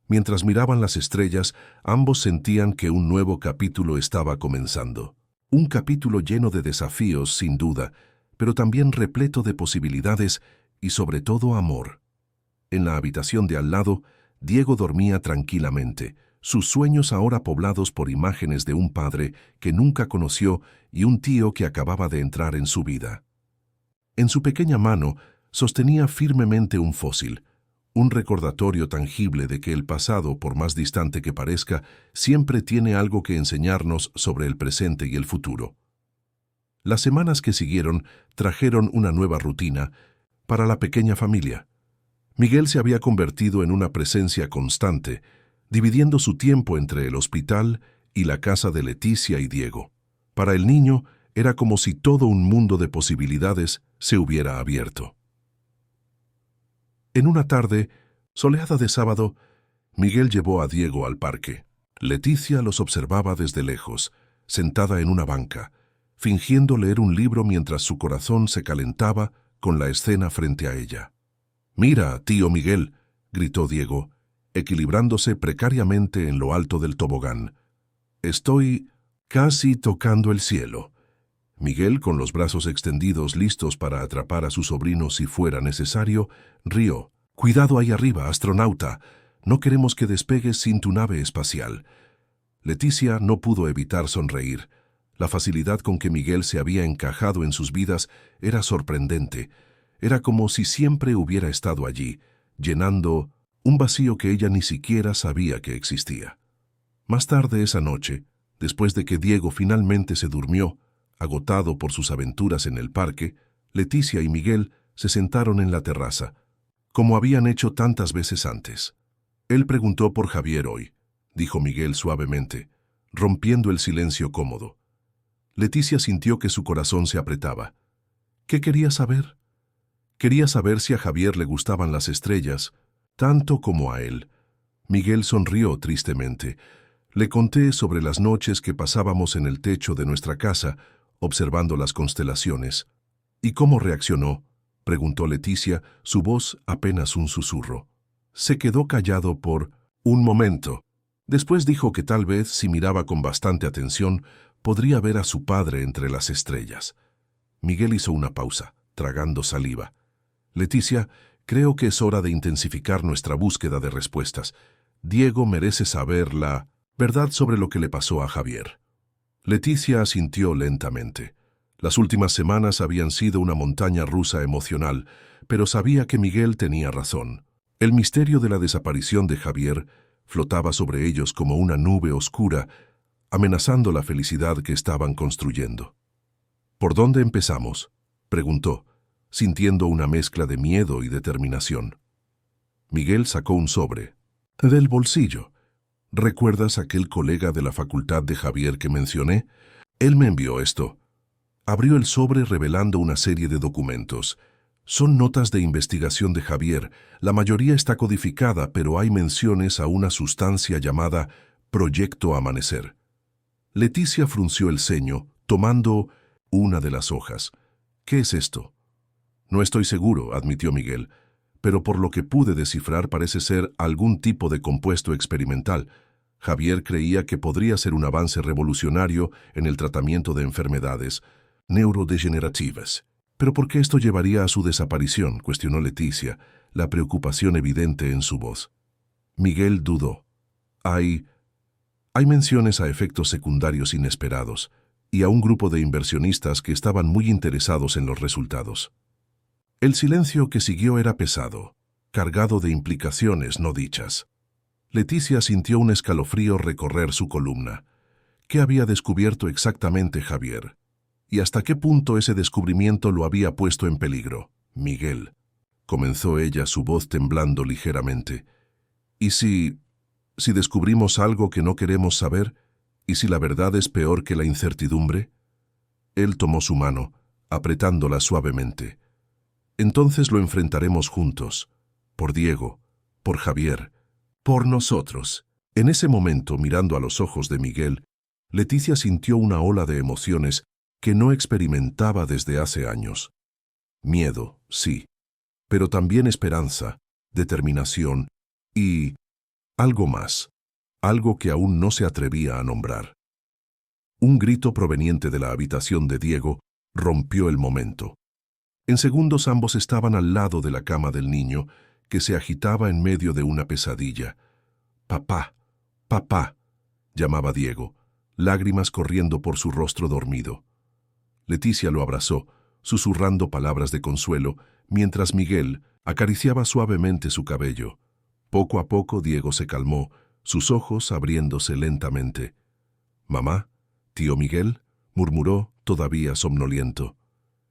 Mientras miraban las estrellas, ambos sentían que un nuevo capítulo estaba comenzando. Un capítulo lleno de desafíos, sin duda, pero también repleto de posibilidades y sobre todo amor. En la habitación de al lado, Diego dormía tranquilamente, sus sueños ahora poblados por imágenes de un padre que nunca conoció y un tío que acababa de entrar en su vida. En su pequeña mano sostenía firmemente un fósil, un recordatorio tangible de que el pasado, por más distante que parezca, siempre tiene algo que enseñarnos sobre el presente y el futuro. Las semanas que siguieron trajeron una nueva rutina para la pequeña familia. Miguel se había convertido en una presencia constante, dividiendo su tiempo entre el hospital y la casa de Leticia y Diego. Para el niño era como si todo un mundo de posibilidades se hubiera abierto. En una tarde, soleada de sábado, Miguel llevó a Diego al parque. Leticia los observaba desde lejos, sentada en una banca, fingiendo leer un libro mientras su corazón se calentaba con la escena frente a ella. «Mira, tío Miguel», gritó Diego, equilibrándose precariamente en lo alto del tobogán. «Estoy casi tocando el cielo». Miguel, con los brazos extendidos listos para atrapar a su sobrino si fuera necesario, rió. «Cuidado ahí arriba, astronauta. No queremos que despegues sin tu nave espacial». Leticia no pudo evitar sonreír. La facilidad con que Miguel se había encajado en sus vidas era sorprendente. Era como si siempre hubiera estado allí, llenando un vacío que ella ni siquiera sabía que existía. Más tarde esa noche, después de que Diego finalmente se durmió, agotado por sus aventuras en el parque, Leticia y Miguel se sentaron en la terraza, como habían hecho tantas veces antes. «Él preguntó por Javier hoy», dijo Miguel suavemente, rompiendo el silencio cómodo. Leticia sintió que su corazón se apretaba. ¿Qué quería saber? Quería saber si a Javier le gustaban las estrellas, tanto como a él. Miguel sonrió tristemente. «Le conté sobre las noches que pasábamos en el techo de nuestra casa, observando las constelaciones». «¿Y cómo reaccionó?», preguntó Leticia, su voz apenas un susurro. Se quedó callado por un momento. Después dijo que tal vez, si miraba con bastante atención, podría ver a su padre entre las estrellas. Miguel hizo una pausa, tragando saliva. «Leticia, creo que es hora de intensificar nuestra búsqueda de respuestas. Diego merece saber la verdad sobre lo que le pasó a Javier». Leticia asintió lentamente. Las últimas semanas habían sido una montaña rusa emocional, pero sabía que Miguel tenía razón. El misterio de la desaparición de Javier flotaba sobre ellos como una nube oscura, amenazando la felicidad que estaban construyendo. «¿Por dónde empezamos?», preguntó, sintiendo una mezcla de miedo y determinación. Miguel sacó un sobre del bolsillo. «¿Recuerdas aquel colega de la facultad de Javier que mencioné? Él me envió esto». Abrió el sobre revelando una serie de documentos. Son notas de investigación de Javier. La mayoría está codificada, pero hay menciones a una sustancia llamada Proyecto Amanecer. Leticia frunció el ceño, tomando una de las hojas. «¿Qué es esto?». «No estoy seguro», admitió Miguel, «pero por lo que pude descifrar parece ser algún tipo de compuesto experimental. Javier creía que podría ser un avance revolucionario en el tratamiento de enfermedades neurodegenerativas». «¿Pero por qué esto llevaría a su desaparición?», cuestionó Leticia, la preocupación evidente en su voz. Miguel dudó. Hay menciones a efectos secundarios inesperados y a un grupo de inversionistas que estaban muy interesados en los resultados». El silencio que siguió era pesado, cargado de implicaciones no dichas. Leticia sintió un escalofrío recorrer su columna. ¿Qué había descubierto exactamente Javier? ¿Y hasta qué punto ese descubrimiento lo había puesto en peligro? «Miguel», comenzó ella, su voz temblando ligeramente. «¿Y si descubrimos algo que no queremos saber? ¿Y si la verdad es peor que la incertidumbre?». Él tomó su mano, apretándola suavemente. Entonces lo enfrentaremos juntos, por Diego, por Javier, por nosotros. En ese momento, mirando a los ojos de Miguel, Leticia sintió una ola de emociones que no experimentaba desde hace años. Miedo, sí, pero también esperanza, determinación y algo más, algo que aún no se atrevía a nombrar. Un grito proveniente de la habitación de Diego rompió el momento. En segundos ambos estaban al lado de la cama del niño, que se agitaba en medio de una pesadilla. «Papá, papá», llamaba Diego, lágrimas corriendo por su rostro dormido. Leticia lo abrazó, susurrando palabras de consuelo, mientras Miguel acariciaba suavemente su cabello. Poco a poco Diego se calmó, sus ojos abriéndose lentamente. «Mamá, tío Miguel», murmuró, todavía somnoliento.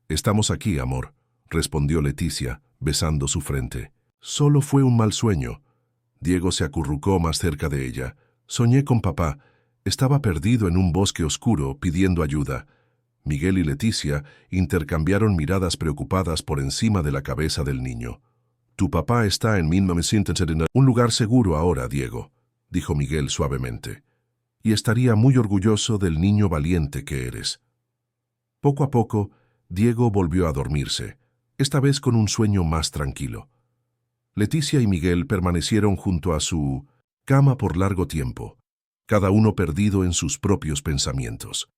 «Estamos aquí, amor», respondió Leticia, besando su frente. «Solo fue un mal sueño». Diego se acurrucó más cerca de ella. «Soñé con papá. Estaba perdido en un bosque oscuro, pidiendo ayuda». Miguel y Leticia intercambiaron miradas preocupadas por encima de la cabeza del niño. «Tu papá está en 1970, un lugar seguro ahora, Diego», dijo Miguel suavemente. «Y estaría muy orgulloso del niño valiente que eres». Poco a poco, Diego volvió a dormirse, esta vez con un sueño más tranquilo. Leticia y Miguel permanecieron junto a su cama por largo tiempo, cada uno perdido en sus propios pensamientos.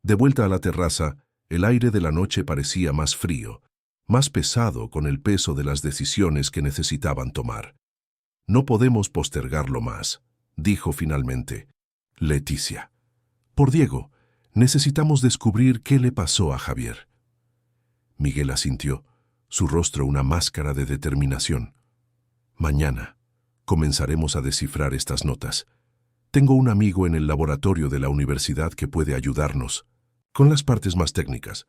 De vuelta a la terraza, el aire de la noche parecía más frío, más pesado con el peso de las decisiones que necesitaban tomar. «No podemos postergarlo más», dijo finalmente Leticia. «Por Diego, necesitamos descubrir qué le pasó a Javier». Miguel asintió, su rostro una máscara de determinación. «Mañana comenzaremos a descifrar estas notas. Tengo un amigo en el laboratorio de la universidad que puede ayudarnos con las partes más técnicas».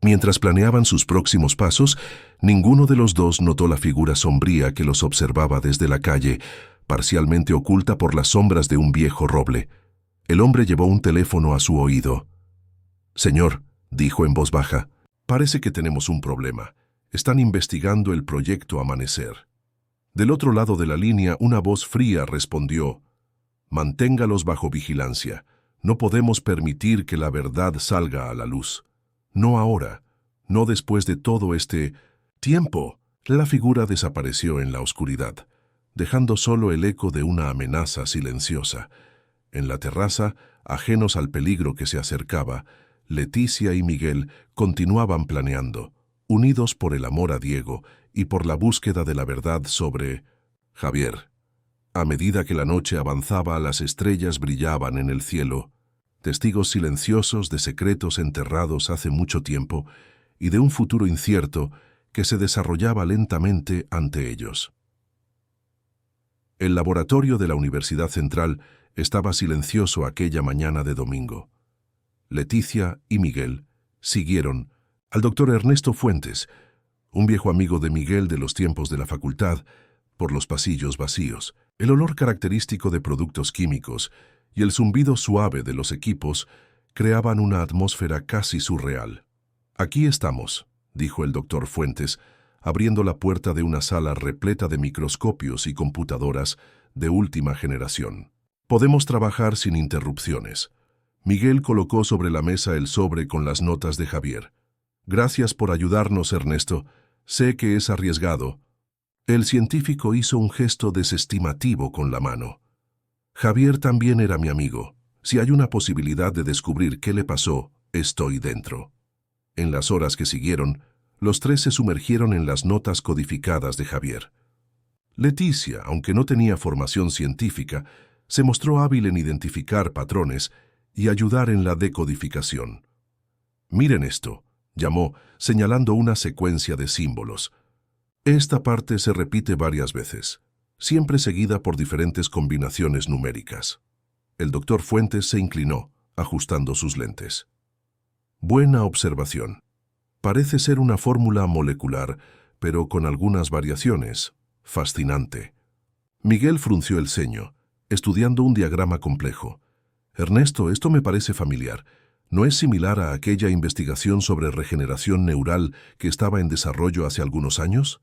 Mientras planeaban sus próximos pasos, ninguno de los dos notó la figura sombría que los observaba desde la calle, parcialmente oculta por las sombras de un viejo roble. El hombre llevó un teléfono a su oído. «Señor», dijo en voz baja, «parece que tenemos un problema. Están investigando el proyecto Amanecer». Del otro lado de la línea, una voz fría respondió: «Manténgalos bajo vigilancia. No podemos permitir que la verdad salga a la luz. No ahora, no después de todo este tiempo». La figura desapareció en la oscuridad, dejando solo el eco de una amenaza silenciosa. En la terraza, ajenos al peligro que se acercaba, Leticia y Miguel continuaban planeando, unidos por el amor a Diego y por la búsqueda de la verdad sobre Javier. A medida que la noche avanzaba, las estrellas brillaban en el cielo, testigos silenciosos de secretos enterrados hace mucho tiempo y de un futuro incierto que se desarrollaba lentamente ante ellos. El laboratorio de la Universidad Central estaba silencioso aquella mañana de domingo. Leticia y Miguel siguieron al doctor Ernesto Fuentes, un viejo amigo de Miguel de los tiempos de la facultad, por los pasillos vacíos. El olor característico de productos químicos y el zumbido suave de los equipos creaban una atmósfera casi surreal. «Aquí estamos», dijo el doctor Fuentes, abriendo la puerta de una sala repleta de microscopios y computadoras de última generación. «Podemos trabajar sin interrupciones». Miguel colocó sobre la mesa el sobre con las notas de Javier. «Gracias por ayudarnos, Ernesto. Sé que es arriesgado». El científico hizo un gesto desestimativo con la mano. «Javier también era mi amigo. Si hay una posibilidad de descubrir qué le pasó, estoy dentro». En las horas que siguieron, los tres se sumergieron en las notas codificadas de Javier. Leticia, aunque no tenía formación científica, se mostró hábil en identificar patrones y ayudar en la decodificación. «Miren esto», llamó, señalando una secuencia de símbolos. «Esta parte se repite varias veces, siempre seguida por diferentes combinaciones numéricas». El doctor Fuentes se inclinó, ajustando sus lentes. «Buena observación. Parece ser una fórmula molecular, pero con algunas variaciones. Fascinante». Miguel frunció el ceño, estudiando un diagrama complejo. Ernesto, esto me parece familiar. ¿No es similar a aquella investigación sobre regeneración neural que estaba en desarrollo hace algunos años?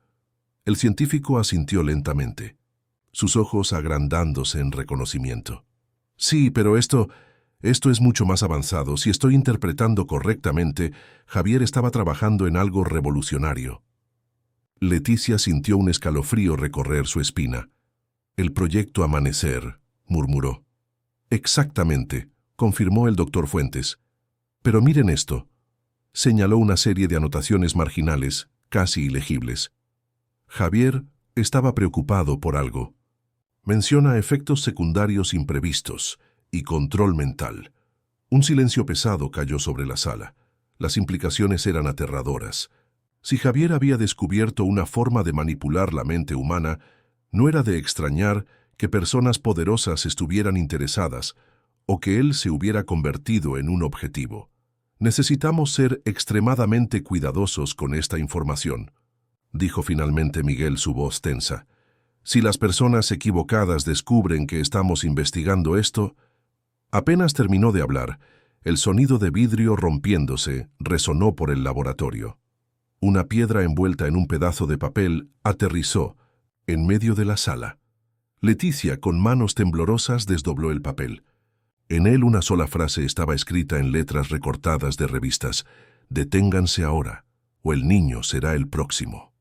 El científico asintió lentamente, sus ojos agrandándose en reconocimiento. Sí, pero esto es mucho más avanzado. Si estoy interpretando correctamente, Javier estaba trabajando en algo revolucionario. Leticia sintió un escalofrío recorrer su espina. El proyecto Amanecer, murmuró. Exactamente, confirmó el doctor Fuentes. Pero miren esto. Señaló una serie de anotaciones marginales, casi ilegibles. Javier estaba preocupado por algo. Menciona efectos secundarios imprevistos y control mental. Un silencio pesado cayó sobre la sala. Las implicaciones eran aterradoras. Si Javier había descubierto una forma de manipular la mente humana, no era de extrañar que personas poderosas estuvieran interesadas o que él se hubiera convertido en un objetivo. Necesitamos ser extremadamente cuidadosos con esta información, dijo finalmente Miguel, su voz tensa. Si las personas equivocadas descubren que estamos investigando esto... Apenas terminó de hablar, el sonido de vidrio rompiéndose resonó por el laboratorio. Una piedra envuelta en un pedazo de papel aterrizó en medio de la sala. Leticia, con manos temblorosas, desdobló el papel. En él una sola frase estaba escrita en letras recortadas de revistas: «Deténganse ahora, o el niño será el próximo».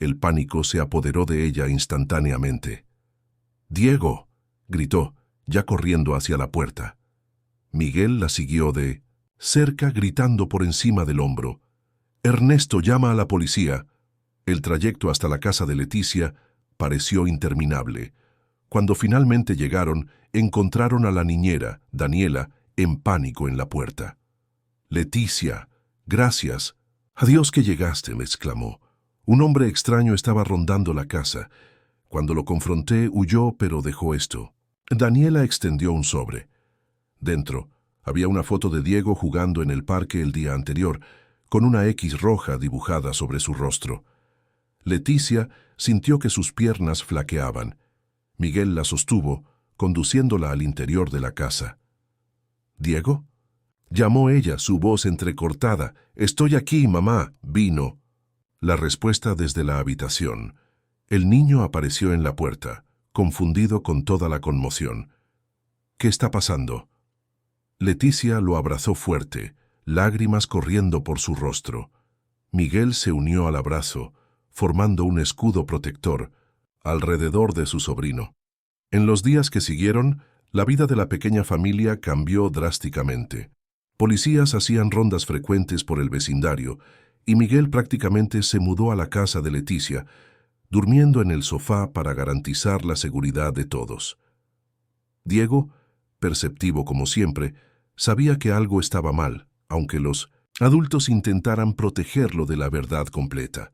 El pánico se apoderó de ella instantáneamente. «¡Diego!», gritó, ya corriendo hacia la puerta. Miguel la siguió de cerca, gritando por encima del hombro: «Ernesto, llama a la policía». El trayecto hasta la casa de Leticia pareció interminable. Cuando finalmente llegaron, encontraron a la niñera, Daniela, en pánico en la puerta. «Leticia, gracias. Adiós que llegaste», me exclamó. Un hombre extraño estaba rondando la casa. Cuando lo confronté, huyó, pero dejó esto. Daniela extendió un sobre. Dentro había una foto de Diego jugando en el parque el día anterior, con una X roja dibujada sobre su rostro. Leticia sintió que sus piernas flaqueaban. Miguel la sostuvo, conduciéndola al interior de la casa. «¿Diego?», llamó ella, su voz entrecortada. «Estoy aquí, mamá». Vino la respuesta desde la habitación. El niño apareció en la puerta, confundido con toda la conmoción. «¿Qué está pasando?». Leticia lo abrazó fuerte, lágrimas corriendo por su rostro. Miguel se unió al abrazo, formando un escudo protector alrededor de su sobrino. En los días que siguieron, la vida de la pequeña familia cambió drásticamente. Policías hacían rondas frecuentes por el vecindario y Miguel prácticamente se mudó a la casa de Leticia, durmiendo en el sofá para garantizar la seguridad de todos. Diego, perceptivo como siempre, sabía que algo estaba mal, aunque los adultos intentaran protegerlo de la verdad completa.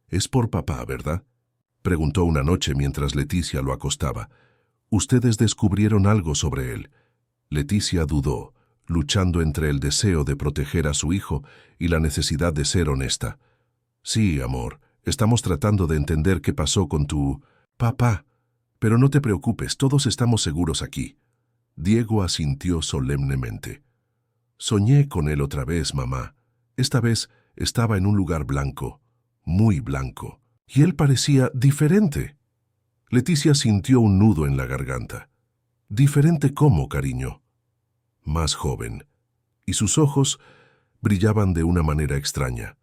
«Es por papá, ¿verdad?», preguntó una noche mientras Leticia lo acostaba. «Ustedes descubrieron algo sobre él». Leticia dudó, luchando entre el deseo de proteger a su hijo y la necesidad de ser honesta. «Sí, amor, estamos tratando de entender qué pasó con tu papá. Pero no te preocupes, todos estamos seguros aquí». Diego asintió solemnemente. «Soñé con él otra vez, mamá. Esta vez estaba en un lugar blanco, muy blanco, y él parecía diferente». Leticia sintió un nudo en la garganta. «¿Diferente cómo, cariño?». «Más joven», y sus ojos brillaban de una manera extraña.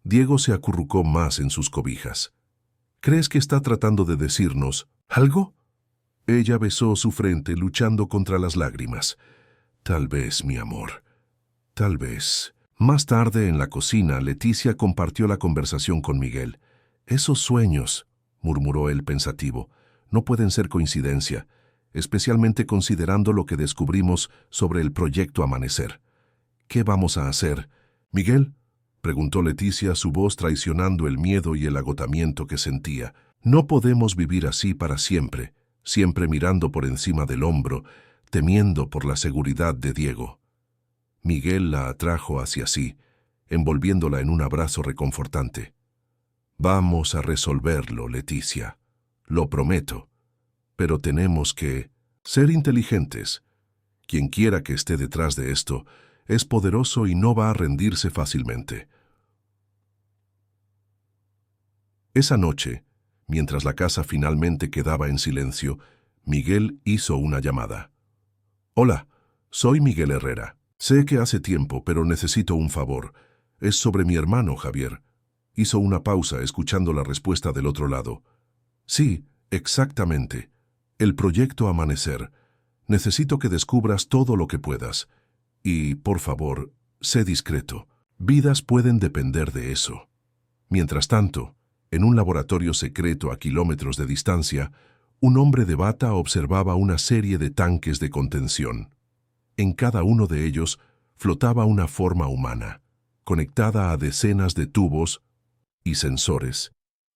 Diego se acurrucó más en sus cobijas. «¿Crees que está tratando de decirnos algo?». Ella besó su frente, luchando contra las lágrimas. «Tal vez, mi amor, tal vez». Más tarde, en la cocina, Leticia compartió la conversación con Miguel. «Esos sueños», murmuró él pensativo, «no pueden ser coincidencia, especialmente considerando lo que descubrimos sobre el proyecto Amanecer. ¿Qué vamos a hacer?». «Miguel», preguntó Leticia, su voz traicionando el miedo y el agotamiento que sentía. «No podemos vivir así para siempre, siempre mirando por encima del hombro, temiendo por la seguridad de Diego». Miguel la atrajo hacia sí, envolviéndola en un abrazo reconfortante. «Vamos a resolverlo, Leticia, lo prometo. Pero tenemos que ser inteligentes Quien quiera que esté detrás de esto es poderoso y no va a rendirse fácilmente. Esa noche, mientras la casa finalmente quedaba en silencio, Miguel hizo una llamada. «Hola, soy Miguel Herrera. Sé que hace tiempo, pero necesito un favor. Es sobre mi hermano Javier». Hizo una pausa escuchando la respuesta del otro lado. «Sí, exactamente. El proyecto Amanecer. Necesito que descubras todo lo que puedas. Y, por favor, sé discreto. Vidas pueden depender de eso». Mientras tanto, en un laboratorio secreto a kilómetros de distancia, un hombre de bata observaba una serie de tanques de contención. En cada uno de ellos flotaba una forma humana, conectada a decenas de tubos y sensores.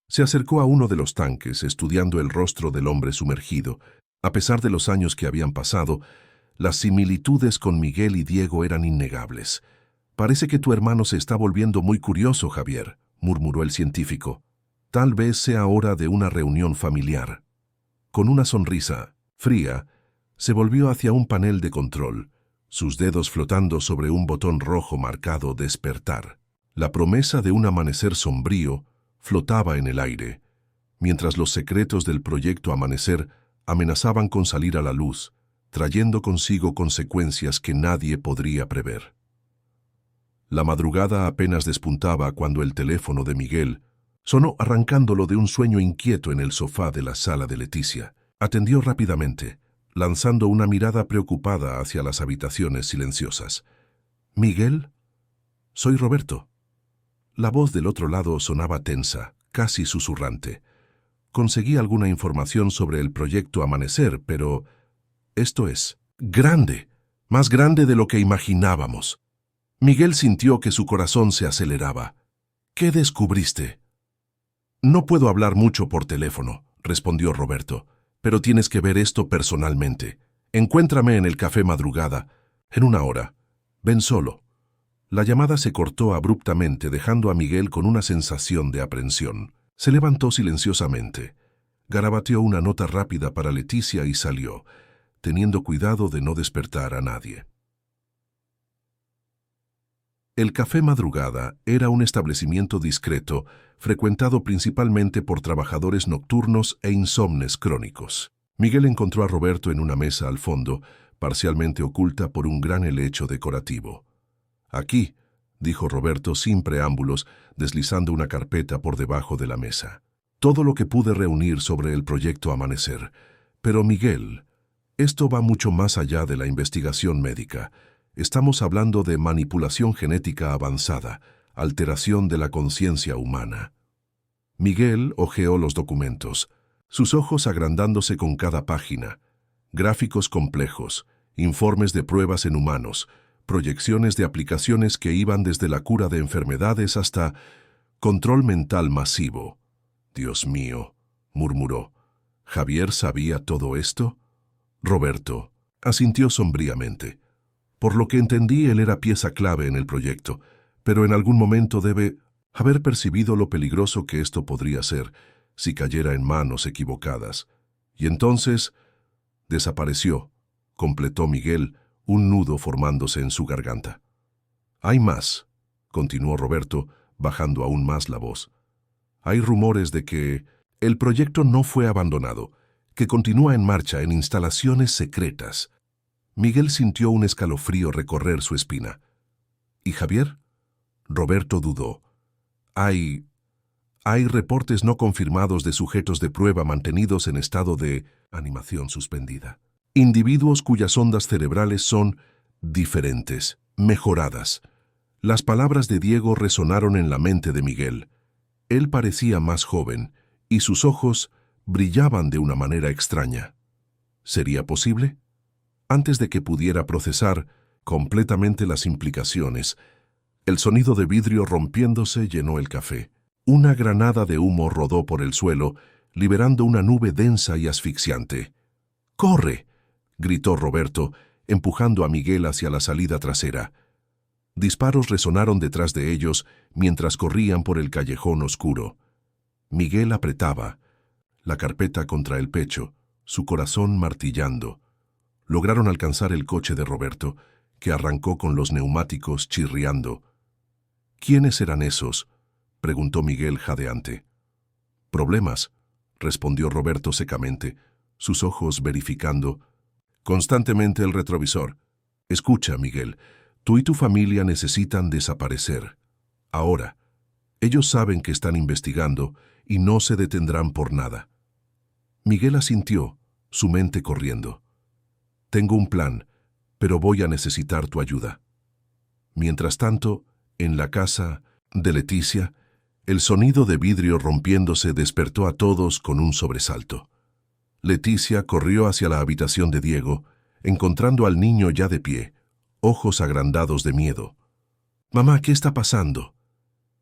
Se acercó a uno de los tanques, estudiando el rostro del hombre sumergido. A pesar de los años que habían pasado, las similitudes con Miguel y Diego eran innegables. «Parece que tu hermano se está volviendo muy curioso, Javier», murmuró el científico. «Tal vez sea hora de una reunión familiar». Con una sonrisa fría, se volvió hacia un panel de control, sus dedos flotando sobre un botón rojo marcado «Despertar». La promesa de un amanecer sombrío flotaba en el aire, mientras los secretos del proyecto Amanecer amenazaban con salir a la luz, trayendo consigo consecuencias que nadie podría prever. La madrugada apenas despuntaba cuando el teléfono de Miguel sonó, arrancándolo de un sueño inquieto en el sofá de la sala de Leticia. Atendió rápidamente, lanzando una mirada preocupada hacia las habitaciones silenciosas. «¿Miguel? Soy Roberto». La voz del otro lado sonaba tensa, casi susurrante. «Conseguí alguna información sobre el proyecto Amanecer, pero esto es grande, más grande de lo que imaginábamos». Miguel sintió que su corazón se aceleraba. «¿Qué descubriste?» «No puedo hablar mucho por teléfono», respondió Roberto, «pero tienes que ver esto personalmente. Encuéntrame en el café Madrugada, en 1 hora. Ven solo». La llamada se cortó abruptamente, dejando a Miguel con una sensación de aprensión. Se levantó silenciosamente, garabateó una nota rápida para Leticia y salió, teniendo cuidado de no despertar a nadie. El Café Madrugada era un establecimiento discreto, frecuentado principalmente por trabajadores nocturnos e insomnes crónicos. Miguel encontró a Roberto en una mesa al fondo, parcialmente oculta por un gran helecho decorativo. «Aquí», dijo Roberto sin preámbulos, deslizando una carpeta por debajo de la mesa. «Todo lo que pude reunir sobre el proyecto Amanecer. Pero, Miguel, esto va mucho más allá de la investigación médica. Estamos hablando de manipulación genética avanzada, alteración de la conciencia humana». Miguel hojeó los documentos, sus ojos agrandándose con cada página. Gráficos complejos, informes de pruebas en humanos, proyecciones de aplicaciones que iban desde la cura de enfermedades hasta control mental masivo. «Dios mío», murmuró. ¿Javier sabía todo esto? Roberto asintió sombríamente. «Por lo que entendí, él era pieza clave en el proyecto, pero en algún momento debe haber percibido lo peligroso que esto podría ser si cayera en manos equivocadas. Y entonces desapareció», completó Miguel, un nudo formándose en su garganta. «Hay más», continuó Roberto, bajando aún más la voz. «Hay rumores de que el proyecto no fue abandonado, que continúa en marcha en instalaciones secretas». Miguel sintió un escalofrío recorrer su espina. «¿Y Javier?» Roberto dudó. Hay reportes no confirmados de sujetos de prueba mantenidos en estado de animación suspendida. Individuos cuyas ondas cerebrales son diferentes, mejoradas». Las palabras de Diego resonaron en la mente de Miguel. Él parecía más joven, y sus ojos brillaban de una manera extraña. ¿Sería posible? Antes de que pudiera procesar completamente las implicaciones, el sonido de vidrio rompiéndose llenó el café. Una granada de humo rodó por el suelo, liberando una nube densa y asfixiante. «¡Corre!», gritó Roberto, empujando a Miguel hacia la salida trasera. Disparos resonaron detrás de ellos mientras corrían por el callejón oscuro. Miguel apretaba la carpeta contra el pecho, su corazón martillando. lograron alcanzar el coche de Roberto, que arrancó con los neumáticos chirriando. —¿Quiénes eran esos? —preguntó Miguel jadeante. —Problemas —respondió Roberto secamente, sus ojos verificando constantemente el retrovisor. Escucha, Miguel, tú y tu familia necesitan desaparecer. Ahora. Ellos saben que están investigando y no se detendrán por nada. Miguel asintió, su mente corriendo. Tengo un plan, pero voy a necesitar tu ayuda. Mientras tanto, en la casa de Leticia, el sonido de vidrio rompiéndose despertó a todos con un sobresalto. Leticia corrió hacia la habitación de Diego, encontrando al niño ya de pie, ojos agrandados de miedo. —Mamá, ¿qué está pasando?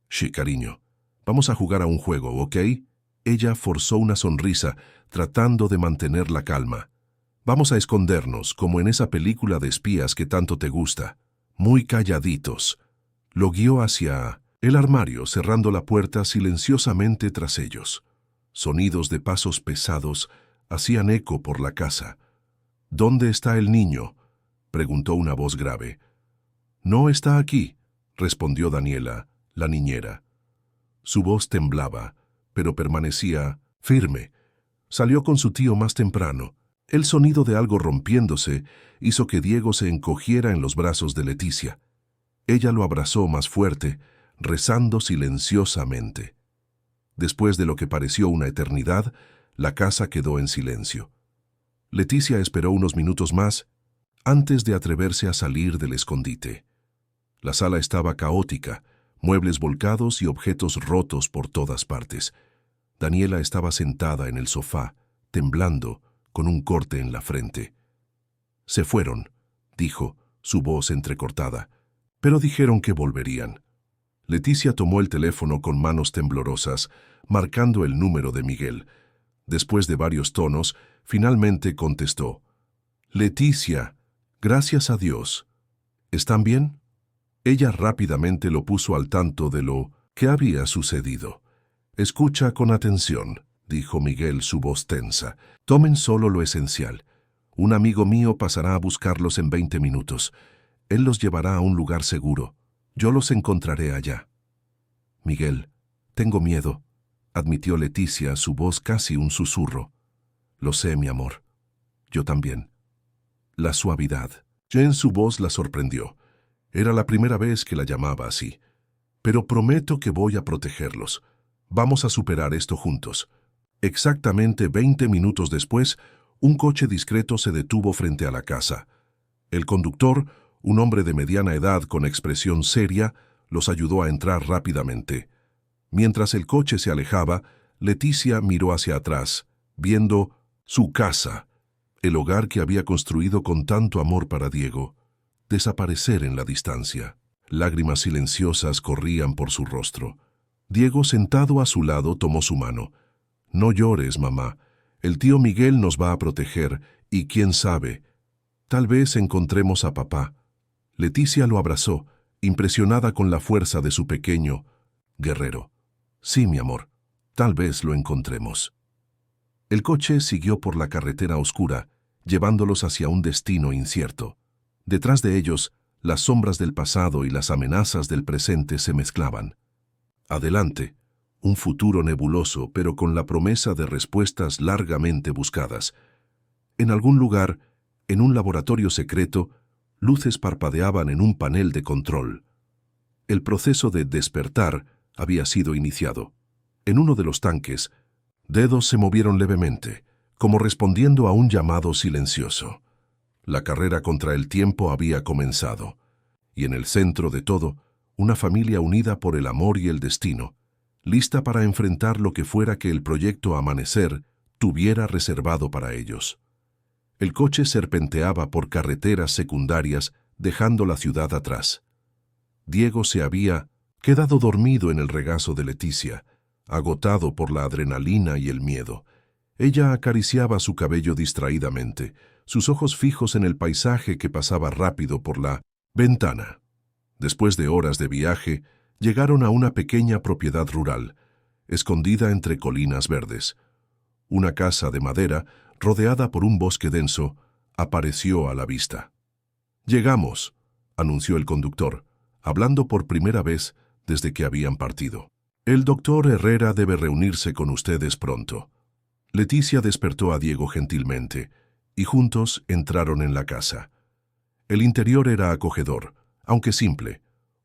—Sí, cariño. Vamos a jugar a un juego, ¿ok? Ella forzó una sonrisa, tratando de mantener la calma. Vamos a escondernos, como en esa película de espías que tanto te gusta. Muy calladitos. Lo guió hacia el armario, cerrando la puerta silenciosamente tras ellos. Sonidos de pasos pesados hacían eco por la casa. —¿Dónde está el niño? —preguntó una voz grave. —No está aquí —respondió Daniela, la niñera. Su voz temblaba, pero permanecía firme. Salió con su tío más temprano. El sonido de algo rompiéndose hizo que Diego se encogiera en los brazos de Leticia. Ella lo abrazó más fuerte, rezando silenciosamente. Después de lo que pareció una eternidad, la casa quedó en silencio. Leticia esperó unos minutos más antes de atreverse a salir del escondite. La sala estaba caótica, muebles volcados y objetos rotos por todas partes. Daniela estaba sentada en el sofá, temblando, con un corte en la frente. —Se fueron —dijo, su voz entrecortada—, pero dijeron que volverían. Leticia tomó el teléfono con manos temblorosas, marcando el número de Miguel. Después de varios tonos, finalmente contestó. —Leticia, gracias a Dios. ¿Están bien? Ella rápidamente lo puso al tanto de lo que había sucedido. —Escucha con atención —dijo Miguel, su voz tensa—. Tomen solo lo esencial. Un amigo mío pasará a buscarlos en 20 minutos. Él los llevará a un lugar seguro. Yo los encontraré allá. —Miguel, tengo miedo —admitió Leticia, su voz casi un susurro. —Lo sé, mi amor. Yo también. La suavidad ya en su voz la sorprendió. Era la primera vez que la llamaba así. Pero prometo que voy a protegerlos. Vamos a superar esto juntos. Exactamente 20 minutos después, un coche discreto se detuvo frente a la casa. El conductor, un hombre de mediana edad con expresión seria, los ayudó a entrar rápidamente. Mientras el coche se alejaba, Leticia miró hacia atrás, viendo su casa, el hogar que había construido con tanto amor para Diego, desaparecer en la distancia. Lágrimas silenciosas corrían por su rostro. Diego, sentado a su lado, tomó su mano. —No llores, mamá. El tío Miguel nos va a proteger y, quién sabe, tal vez encontremos a papá. Leticia lo abrazó, impresionada con la fuerza de su pequeño guerrero. —Sí, mi amor, tal vez lo encontremos. El coche siguió por la carretera oscura, llevándolos hacia un destino incierto. Detrás de ellos, las sombras del pasado y las amenazas del presente se mezclaban. Adelante, un futuro nebuloso, pero con la promesa de respuestas largamente buscadas. En algún lugar, en un laboratorio secreto, luces parpadeaban en un panel de control. El proceso de despertar había sido iniciado. En uno de los tanques, dedos se movieron levemente, como respondiendo a un llamado silencioso. La carrera contra el tiempo había comenzado, y en el centro de todo, una familia unida por el amor y el destino, lista para enfrentar lo que fuera que el proyecto Amanecer tuviera reservado para ellos. El coche serpenteaba por carreteras secundarias, dejando la ciudad atrás. Diego se había quedado dormido en el regazo de Leticia, agotado por la adrenalina y el miedo. Ella acariciaba su cabello distraídamente, sus ojos fijos en el paisaje que pasaba rápido por la ventana. Después de horas de viaje, llegaron a una pequeña propiedad rural, escondida entre colinas verdes. Una casa de madera, rodeada por un bosque denso, apareció a la vista. «Llegamos», anunció el conductor, hablando por primera vez desde que habían partido. «El doctor Herrera debe reunirse con ustedes pronto». Leticia despertó a Diego gentilmente, y juntos entraron en la casa. El interior era acogedor, aunque simple.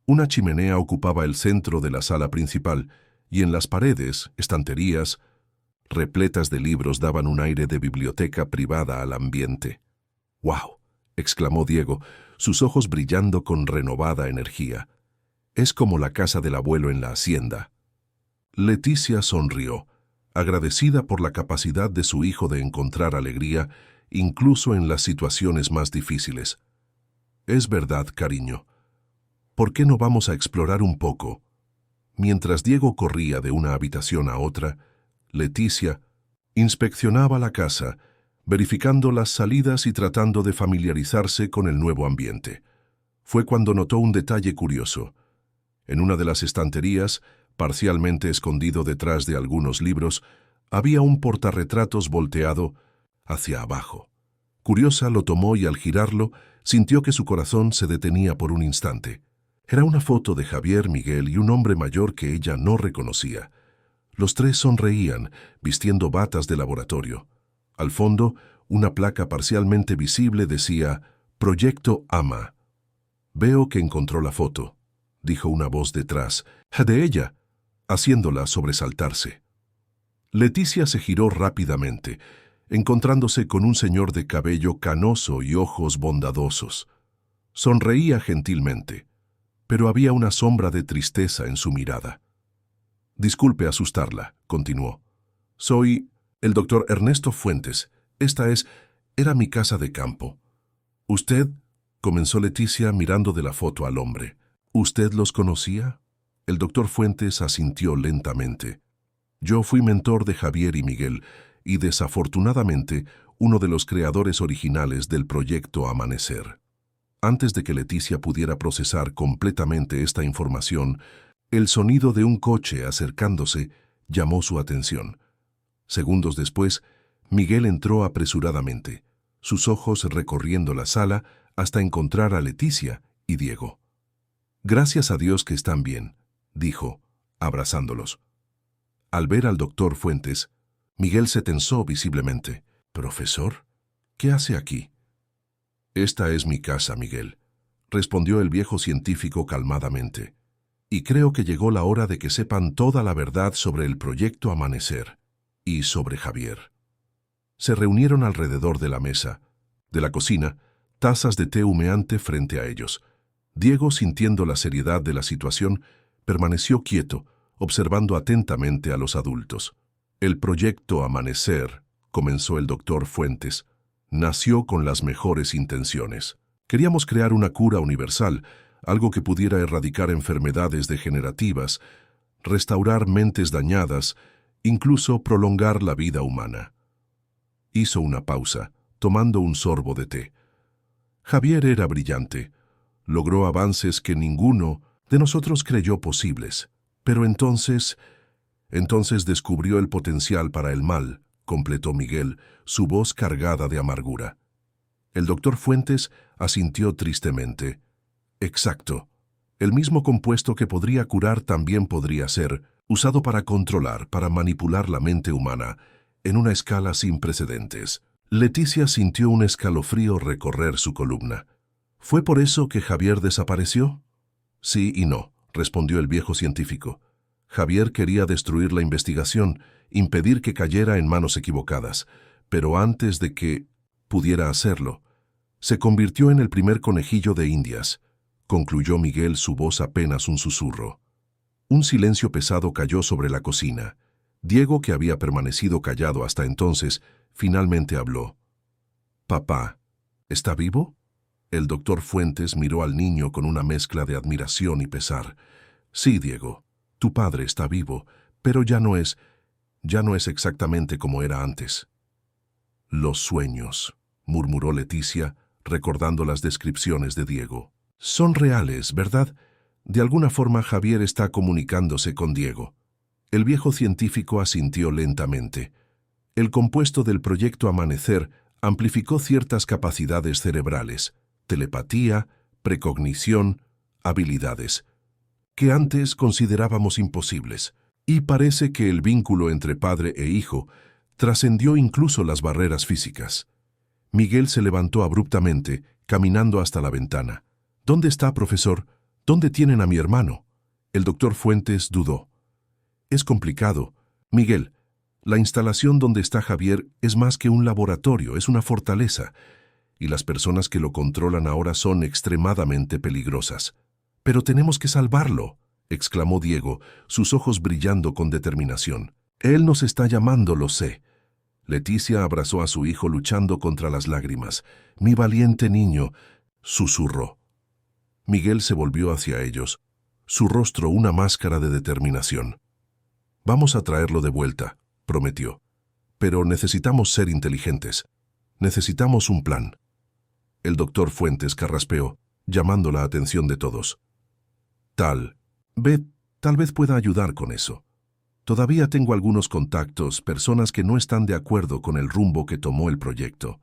Una chimenea ocupaba el centro de la sala principal, y en las paredes, estanterías repletas de libros daban un aire de biblioteca privada al ambiente. «¡Wow!», exclamó Diego, sus ojos brillando con renovada energía. «Es como la casa del abuelo en la hacienda». Leticia sonrió, agradecida por la capacidad de su hijo de encontrar alegría, incluso en las situaciones más difíciles. «Es verdad, cariño. ¿Por qué no vamos a explorar un poco?». Mientras Diego corría de una habitación a otra, Leticia inspeccionaba la casa, verificando las salidas y tratando de familiarizarse con el nuevo ambiente. Fue cuando notó un detalle curioso. En una de las estanterías, parcialmente escondido detrás de algunos libros, había un portarretratos volteado hacia abajo. Curiosa, lo tomó y al girarlo, sintió que su corazón se detenía por un instante. Era una foto de Javier, Miguel y un hombre mayor que ella no reconocía. Los tres sonreían, vistiendo batas de laboratorio. Al fondo, una placa parcialmente visible decía «Proyecto AMA». «Veo que encontró la foto», dijo una voz detrás, «de ella», haciéndola sobresaltarse. Leticia se giró rápidamente, encontrándose con un señor de cabello canoso y ojos bondadosos. Sonreía gentilmente, pero había una sombra de tristeza en su mirada. «Disculpe asustarla», continuó. «Soy el doctor Ernesto Fuentes. Era mi casa de campo». «¿Usted?», comenzó Leticia mirando de la foto al hombre. «¿Usted los conocía?». El doctor Fuentes asintió lentamente. «Yo fui mentor de Javier y Miguel, y desafortunadamente uno de los creadores originales del proyecto Amanecer». Antes de que Leticia pudiera procesar completamente esta información, el sonido de un coche acercándose llamó su atención. Segundos después, Miguel entró apresuradamente, sus ojos recorriendo la sala hasta encontrar a Leticia y Diego. «Gracias a Dios que están bien», dijo, abrazándolos. Al ver al doctor Fuentes, Miguel se tensó visiblemente. «¿Profesor? ¿Qué hace aquí?». «Esta es mi casa, Miguel», respondió el viejo científico calmadamente. «Y creo que llegó la hora de que sepan toda la verdad sobre el proyecto Amanecer y sobre Javier». Se reunieron alrededor de la mesa. De la cocina, tazas de té humeante frente a ellos. Diego, sintiendo la seriedad de la situación, permaneció quieto, observando atentamente a los adultos. «El proyecto Amanecer», comenzó el doctor Fuentes, «nació con las mejores intenciones. Queríamos crear una cura universal, algo que pudiera erradicar enfermedades degenerativas, restaurar mentes dañadas, incluso prolongar la vida humana». Hizo una pausa, tomando un sorbo de té. Javier era brillante. Logró avances que ninguno de nosotros creyó posibles. Pero entonces descubrió el potencial para el mal, completó Miguel, su voz cargada de amargura. El doctor Fuentes asintió tristemente. «Exacto. El mismo compuesto que podría curar también podría ser usado para controlar, para manipular la mente humana, en una escala sin precedentes». Leticia sintió un escalofrío recorrer su columna. «¿Fue por eso que Javier desapareció?». «Sí y no», respondió el viejo científico. «Javier quería destruir la investigación, impedir que cayera en manos equivocadas, pero antes de que pudiera hacerlo, se convirtió en el primer conejillo de Indias», concluyó Miguel, su voz apenas un susurro. Un silencio pesado cayó sobre la cocina. Diego, que había permanecido callado hasta entonces, finalmente habló. «Papá, ¿está vivo?». El doctor Fuentes miró al niño con una mezcla de admiración y pesar. «Sí, Diego, tu padre está vivo, pero ya no es exactamente como era antes». «Los sueños», murmuró Leticia, recordando las descripciones de Diego. «Son reales, ¿verdad? De alguna forma Javier está comunicándose con Diego». El viejo científico asintió lentamente. «El compuesto del proyecto Amanecer Amplificó ciertas capacidades cerebrales, telepatía, precognición, habilidades, que antes considerábamos imposibles. Y parece que el vínculo entre padre e hijo trascendió incluso las barreras físicas. Miguel se levantó abruptamente, caminando hasta la ventana. «¿Dónde está, profesor? ¿Dónde tienen a mi hermano?» El doctor Fuentes dudó. «Es complicado. Miguel, la instalación donde está Javier es más que un laboratorio, es una fortaleza, y las personas que lo controlan ahora son extremadamente peligrosas. Pero tenemos que salvarlo», exclamó Diego, sus ojos brillando con determinación. «Él nos está llamando, lo sé». Leticia abrazó a su hijo luchando contra las lágrimas. «Mi valiente niño», susurró. Miguel se volvió hacia ellos, su rostro una máscara de determinación. «Vamos a traerlo de vuelta», prometió. «Pero necesitamos ser inteligentes. Necesitamos un plan». El doctor Fuentes carraspeó, llamando la atención de todos. «Tal vez pueda ayudar con eso. Todavía tengo algunos contactos, personas que no están de acuerdo con el rumbo que tomó el proyecto».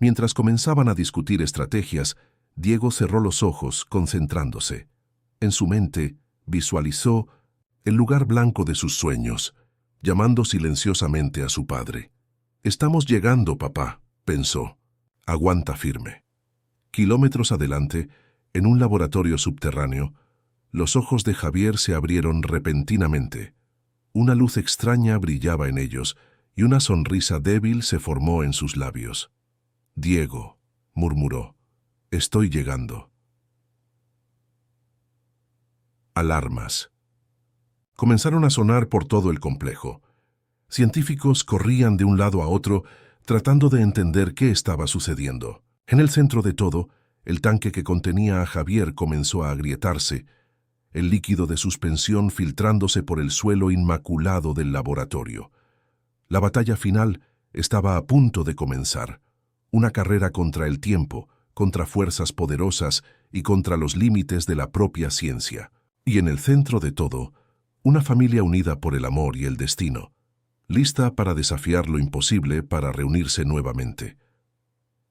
Mientras comenzaban a discutir estrategias, Diego cerró los ojos, concentrándose. En su mente, visualizó el lugar blanco de sus sueños, llamando silenciosamente a su padre. «Estamos llegando, papá», pensó. «Aguanta firme». Kilómetros adelante, en un laboratorio subterráneo, los ojos de Javier se abrieron repentinamente. Una luz extraña brillaba en ellos y una sonrisa débil se formó en sus labios. «Diego», murmuró, «estoy llegando». Alarmas. Comenzaron a sonar por todo el complejo. Científicos corrían de un lado a otro tratando de entender qué estaba sucediendo. En el centro de todo, el tanque que contenía a Javier comenzó a agrietarse, el líquido de suspensión filtrándose por el suelo inmaculado del laboratorio. La batalla final estaba a punto de comenzar, una carrera contra el tiempo, contra fuerzas poderosas y contra los límites de la propia ciencia. Y en el centro de todo, una familia unida por el amor y el destino, lista para desafiar lo imposible para reunirse nuevamente.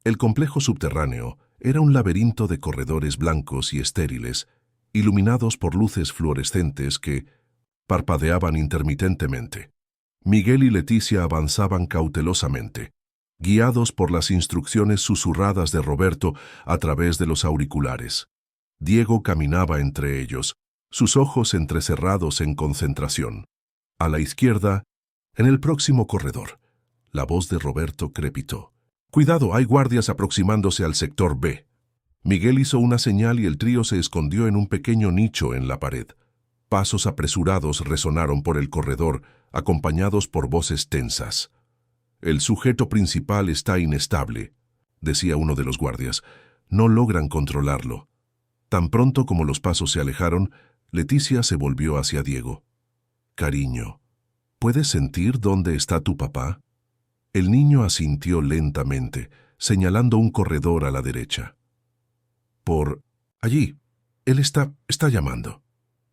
El complejo subterráneo era un laberinto de corredores blancos y estériles, iluminados por luces fluorescentes que parpadeaban intermitentemente. Miguel y Leticia avanzaban cautelosamente, guiados por las instrucciones susurradas de Roberto a través de los auriculares. Diego caminaba entre ellos, sus ojos entrecerrados en concentración. A la izquierda, en el próximo corredor, la voz de Roberto crepitó. «Cuidado, hay guardias aproximándose al sector B». Miguel hizo una señal y el trío se escondió en un pequeño nicho en la pared. Pasos apresurados resonaron por el corredor, acompañados por voces tensas. «El sujeto principal está inestable», decía uno de los guardias. «No logran controlarlo». Tan pronto como los pasos se alejaron, Leticia se volvió hacia Diego. «Cariño, ¿puedes sentir dónde está tu papá?» El niño asintió lentamente, señalando un corredor a la derecha. «Por allí. Él está llamando».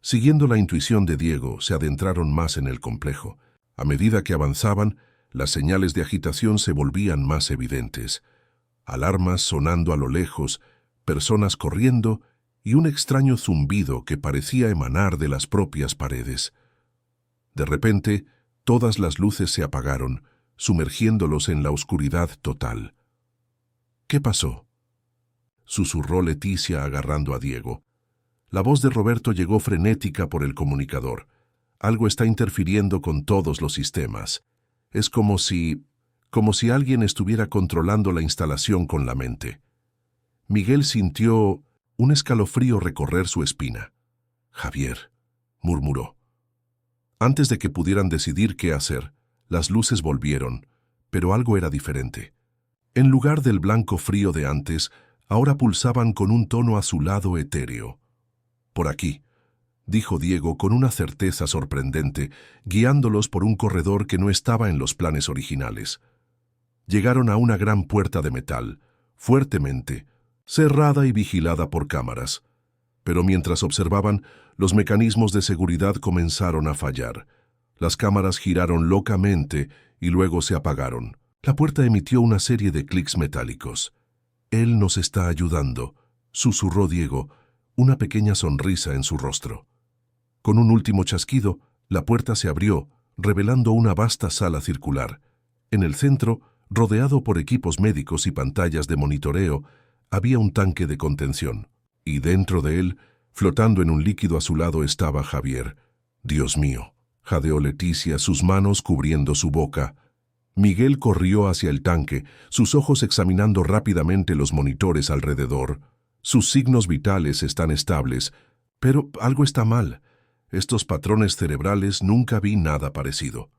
Siguiendo la intuición de Diego, se adentraron más en el complejo. A medida que avanzaban, las señales de agitación se volvían más evidentes. Alarmas sonando a lo lejos, personas corriendo y un extraño zumbido que parecía emanar de las propias paredes. De repente, todas las luces se apagaron, sumergiéndolos en la oscuridad total. «¿Qué pasó?», susurró Leticia agarrando a Diego. La voz de Roberto llegó frenética por el comunicador. «Algo está interfiriendo con todos los sistemas. Es como si alguien estuviera controlando la instalación con la mente». Miguel sintió un escalofrío recorrer su espina. «Javier», murmuró. Antes de que pudieran decidir qué hacer, las luces volvieron, pero algo era diferente. En lugar del blanco frío de antes, ahora pulsaban con un tono azulado etéreo. «Por aquí», dijo Diego con una certeza sorprendente, guiándolos por un corredor que no estaba en los planes originales. Llegaron a una gran puerta de metal, fuertemente, cerrada y vigilada por cámaras. Pero mientras observaban, los mecanismos de seguridad comenzaron a fallar. Las cámaras giraron locamente y luego se apagaron. La puerta emitió una serie de clics metálicos. «Él nos está ayudando», susurró Diego, una pequeña sonrisa en su rostro. Con un último chasquido, la puerta se abrió, revelando una vasta sala circular. En el centro, rodeado por equipos médicos y pantallas de monitoreo, había un tanque de contención. Y dentro de él, flotando en un líquido azulado, estaba Javier. «Dios mío», jadeó Leticia, sus manos cubriendo su boca. Miguel corrió hacia el tanque, sus ojos examinando rápidamente los monitores alrededor. Sus signos vitales están estables, pero algo está mal. Estos patrones cerebrales nunca vi nada parecido.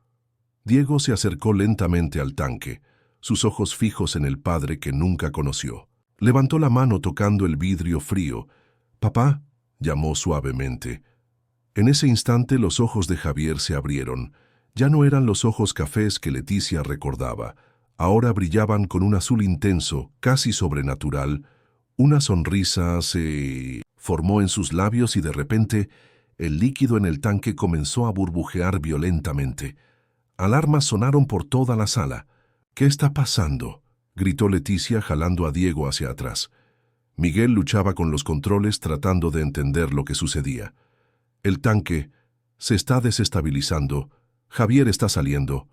Diego se acercó lentamente al tanque, sus ojos fijos en el padre que nunca conoció. Levantó la mano tocando el vidrio frío. «Papá», llamó suavemente. En ese instante los ojos de Javier se abrieron. Ya no eran los ojos cafés que Leticia recordaba. Ahora brillaban con un azul intenso, casi sobrenatural. Una sonrisa se formó en sus labios y de repente el líquido en el tanque comenzó a burbujear violentamente. Alarmas sonaron por toda la sala. «¿Qué está pasando?», gritó Leticia jalando a Diego hacia atrás. Miguel luchaba con los controles tratando de entender lo que sucedía. «El tanque se está desestabilizando. Javier está saliendo».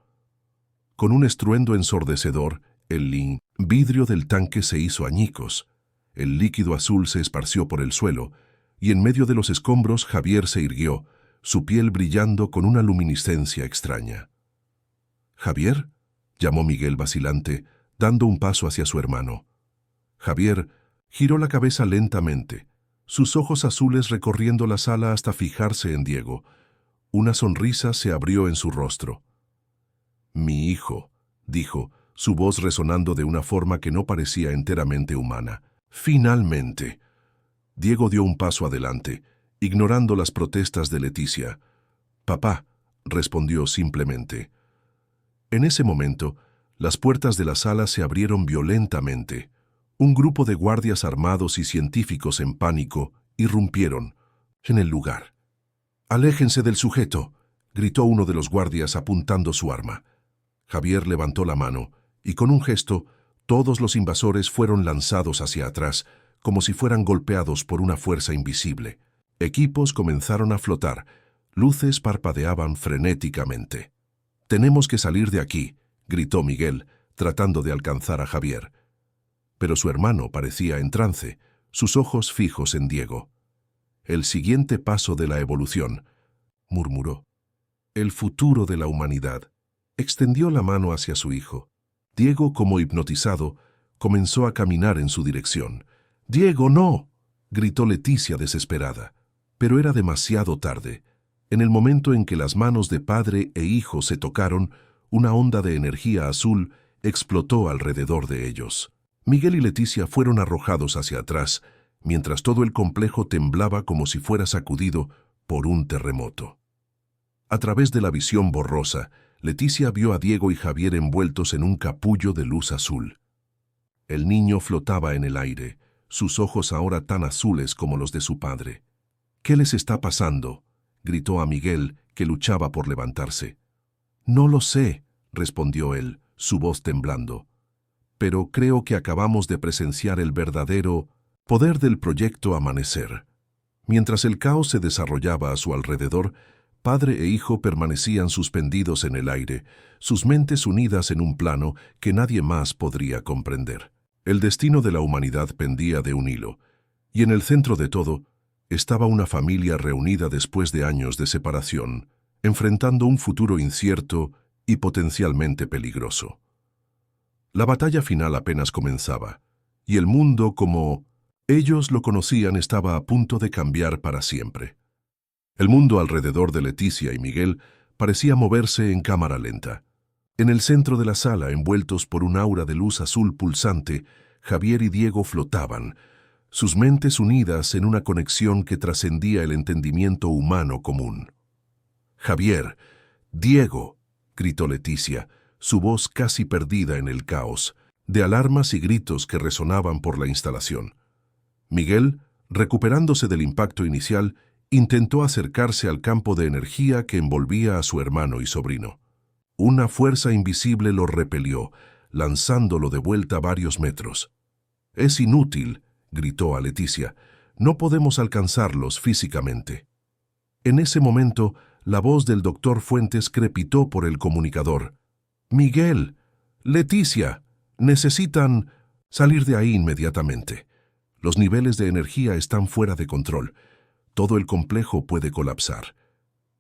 Con un estruendo ensordecedor, el vidrio del tanque se hizo añicos. El líquido azul se esparció por el suelo, y en medio de los escombros Javier se irguió, su piel brillando con una luminiscencia extraña. «¿Javier?», llamó Miguel vacilante, dando un paso hacia su hermano. Javier giró la cabeza lentamente, sus ojos azules recorriendo la sala hasta fijarse en Diego. Una sonrisa se abrió en su rostro. «Mi hijo», dijo, su voz resonando de una forma que no parecía enteramente humana. «Finalmente». Diego dio un paso adelante, ignorando las protestas de Leticia. «Papá», respondió simplemente. En ese momento, las puertas de la sala se abrieron violentamente. Un grupo de guardias armados y científicos en pánico irrumpieron en el lugar. «Aléjense del sujeto», gritó uno de los guardias apuntando su arma. Javier levantó la mano y con un gesto, todos los invasores fueron lanzados hacia atrás, como si fueran golpeados por una fuerza invisible. Equipos comenzaron a flotar, luces parpadeaban frenéticamente. «Tenemos que salir de aquí», gritó Miguel, tratando de alcanzar a Javier. Pero su hermano parecía en trance, sus ojos fijos en Diego. «El siguiente paso de la evolución», murmuró. «El futuro de la humanidad». Extendió la mano hacia su hijo. Diego, como hipnotizado, comenzó a caminar en su dirección. «¡Diego, no!», gritó Leticia desesperada. Pero era demasiado tarde. En el momento en que las manos de padre e hijo se tocaron, una onda de energía azul explotó alrededor de ellos. Miguel y Leticia fueron arrojados hacia atrás, mientras todo el complejo temblaba como si fuera sacudido por un terremoto. A través de la visión borrosa, Leticia vio a Diego y Javier envueltos en un capullo de luz azul. El niño flotaba en el aire, sus ojos ahora tan azules como los de su padre. «¿Qué les está pasando?», gritó a Miguel, que luchaba por levantarse. «No lo sé», respondió él, su voz temblando. «Pero creo que acabamos de presenciar el verdadero poder del proyecto Amanecer». Mientras el caos se desarrollaba a su alrededor, padre e hijo permanecían suspendidos en el aire, sus mentes unidas en un plano que nadie más podría comprender. El destino de la humanidad pendía de un hilo, y en el centro de todo estaba una familia reunida después de años de separación, enfrentando un futuro incierto y potencialmente peligroso. La batalla final apenas comenzaba, y el mundo como ellos lo conocían estaba a punto de cambiar para siempre. El mundo alrededor de Leticia y Miguel parecía moverse en cámara lenta. En el centro de la sala, envueltos por un aura de luz azul pulsante, Javier y Diego flotaban, sus mentes unidas en una conexión que trascendía el entendimiento humano común. «Javier, Diego», gritó Leticia, su voz casi perdida en el caos, de alarmas y gritos que resonaban por la instalación. Miguel, recuperándose del impacto inicial, intentó acercarse al campo de energía que envolvía a su hermano y sobrino. Una fuerza invisible lo repelió, lanzándolo de vuelta varios metros. «Es inútil», gritó a Leticia. «No podemos alcanzarlos físicamente». En ese momento, la voz del doctor Fuentes crepitó por el comunicador. «Miguel, Leticia, necesitan salir de ahí inmediatamente. Los niveles de energía están fuera de control. Todo el complejo puede colapsar».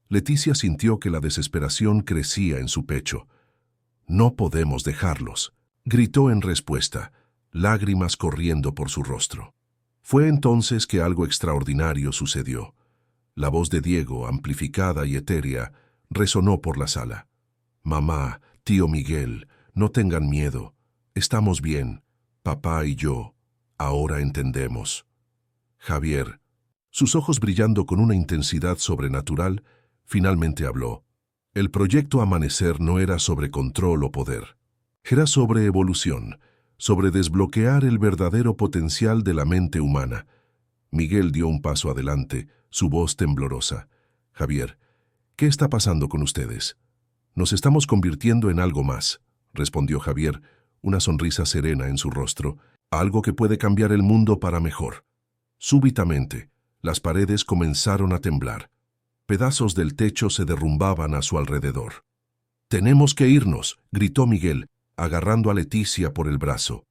Leticia sintió que la desesperación crecía en su pecho. «No podemos dejarlos», gritó en respuesta, lágrimas corriendo por su rostro. Fue entonces que algo extraordinario sucedió. La voz de Diego, amplificada y etérea, resonó por la sala. «Mamá, tío Miguel, no tengan miedo. Estamos bien. Papá y yo. Ahora entendemos». Javier, sus ojos brillando con una intensidad sobrenatural, finalmente habló. El proyecto Amanecer no era sobre control o poder. Era sobre evolución, sobre desbloquear el verdadero potencial de la mente humana. Miguel dio un paso adelante, su voz temblorosa. «Javier, ¿qué está pasando con ustedes?» «Nos estamos convirtiendo en algo más», respondió Javier, una sonrisa serena en su rostro, «algo que puede cambiar el mundo para mejor». Súbitamente, las paredes comenzaron a temblar. Pedazos del techo se derrumbaban a su alrededor. «Tenemos que irnos», gritó Miguel, agarrando a Leticia por el brazo.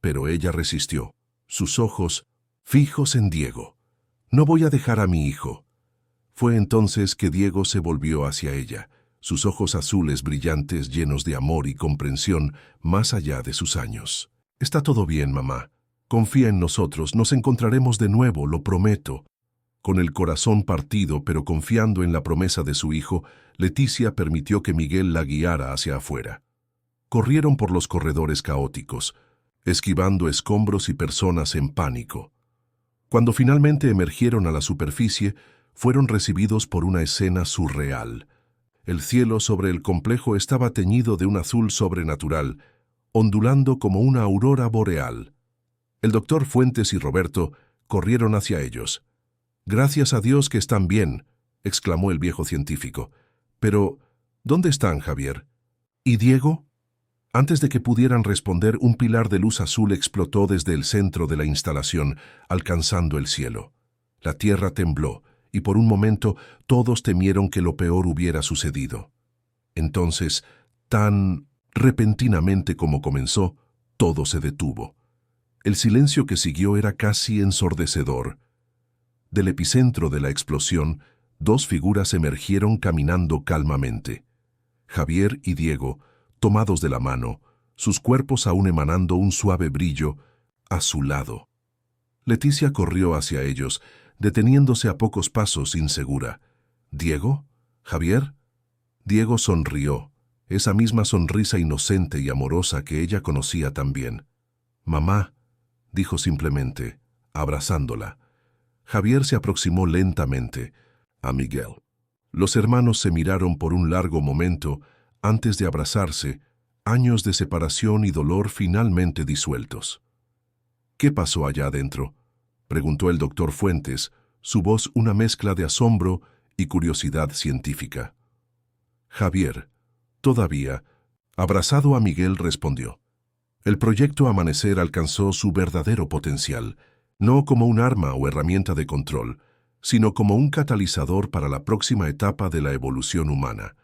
Pero ella resistió, sus ojos fijos en Diego. «No voy a dejar a mi hijo». Fue entonces que Diego se volvió hacia ella, sus ojos azules brillantes llenos de amor y comprensión más allá de sus años. «Está todo bien, mamá. Confía en nosotros, nos encontraremos de nuevo, lo prometo». Con el corazón partido, pero confiando en la promesa de su hijo, Leticia permitió que Miguel la guiara hacia afuera. Corrieron por los corredores caóticos, esquivando escombros y personas en pánico. Cuando finalmente emergieron a la superficie, fueron recibidos por una escena surreal. El cielo sobre el complejo estaba teñido de un azul sobrenatural, ondulando como una aurora boreal. El doctor Fuentes y Roberto corrieron hacia ellos. «Gracias a Dios que están bien», exclamó el viejo científico. «Pero, ¿dónde están, Javier? ¿Y Diego?» Antes de que pudieran responder, un pilar de luz azul explotó desde el centro de la instalación, alcanzando el cielo. La tierra tembló, y por un momento todos temieron que lo peor hubiera sucedido. Entonces, tan repentinamente como comenzó, todo se detuvo. El silencio que siguió era casi ensordecedor. Del epicentro de la explosión, dos figuras emergieron caminando calmamente. Javier y Diego, tomados de la mano, sus cuerpos aún emanando un suave brillo, a su lado. Leticia corrió hacia ellos, deteniéndose a pocos pasos insegura. «¿Diego? ¿Javier?» Diego sonrió, esa misma sonrisa inocente y amorosa que ella conocía tan bien. «Mamá», dijo simplemente, abrazándola. Javier se aproximó lentamente a Miguel. Los hermanos se miraron por un largo momento antes de abrazarse, años de separación y dolor finalmente disueltos. «¿Qué pasó allá adentro?», preguntó el doctor Fuentes, su voz una mezcla de asombro y curiosidad científica. Javier, todavía, abrazado a Miguel, respondió. El proyecto Amanecer alcanzó su verdadero potencial, no como un arma o herramienta de control, sino como un catalizador para la próxima etapa de la evolución humana.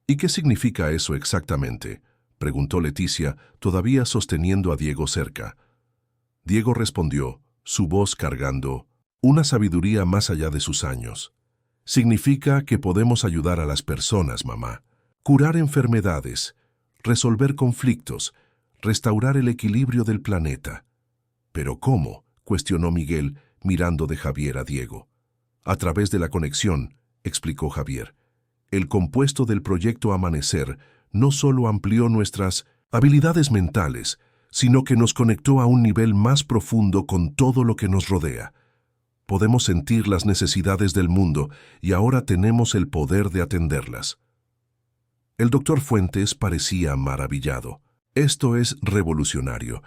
«¿Y qué significa eso exactamente?», preguntó Leticia, todavía sosteniendo a Diego cerca. Diego respondió, su voz cargando, una sabiduría más allá de sus años. «Significa que podemos ayudar a las personas, mamá, curar enfermedades, resolver conflictos, restaurar el equilibrio del planeta». «¿Pero cómo?», cuestionó Miguel, mirando de Javier a Diego. «A través de la conexión», explicó Javier. «El compuesto del proyecto Amanecer no solo amplió nuestras habilidades mentales, sino que nos conectó a un nivel más profundo con todo lo que nos rodea. Podemos sentir las necesidades del mundo y ahora tenemos el poder de atenderlas». El doctor Fuentes parecía maravillado. «Esto es revolucionario,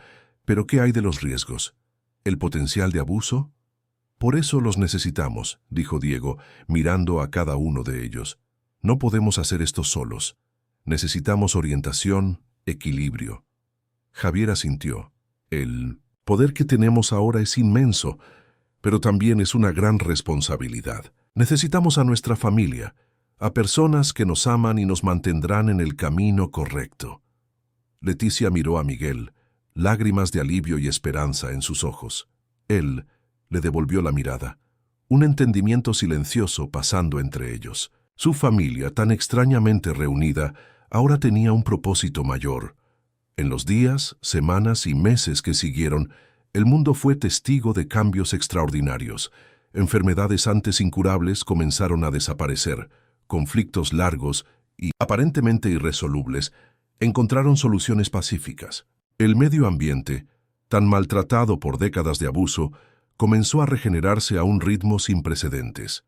pero ¿qué hay de los riesgos? ¿El potencial de abuso?» «Por eso los necesitamos», dijo Diego, mirando a cada uno de ellos. «No podemos hacer esto solos. Necesitamos orientación, equilibrio. Javier asintió. El poder que tenemos ahora es inmenso, pero también es una gran responsabilidad. Necesitamos a nuestra familia, a personas que nos aman y nos mantendrán en el camino correcto. Leticia miró a Miguel, lágrimas de alivio y esperanza en sus ojos. Él le devolvió la mirada, un entendimiento silencioso pasando entre ellos. Su familia, tan extrañamente reunida, ahora tenía un propósito mayor. En los días, semanas y meses que siguieron, el mundo fue testigo de cambios extraordinarios. Enfermedades antes incurables comenzaron a desaparecer. Conflictos largos y aparentemente irresolubles encontraron soluciones pacíficas. El medio ambiente, tan maltratado por décadas de abuso, comenzó a regenerarse a un ritmo sin precedentes.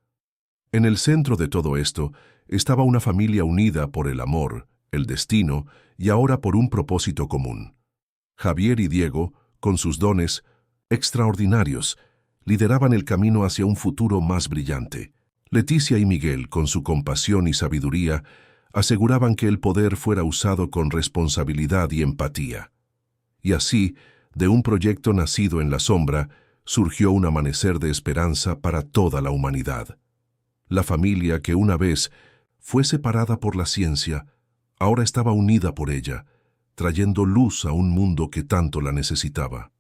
En el centro de todo esto estaba una familia unida por el amor, el destino y ahora por un propósito común. Javier y Diego, con sus dones extraordinarios, lideraban el camino hacia un futuro más brillante. Leticia y Miguel, con su compasión y sabiduría, aseguraban que el poder fuera usado con responsabilidad y empatía. Y así, de un proyecto nacido en la sombra, surgió un amanecer de esperanza para toda la humanidad. La familia que una vez fue separada por la ciencia, ahora estaba unida por ella, trayendo luz a un mundo que tanto la necesitaba.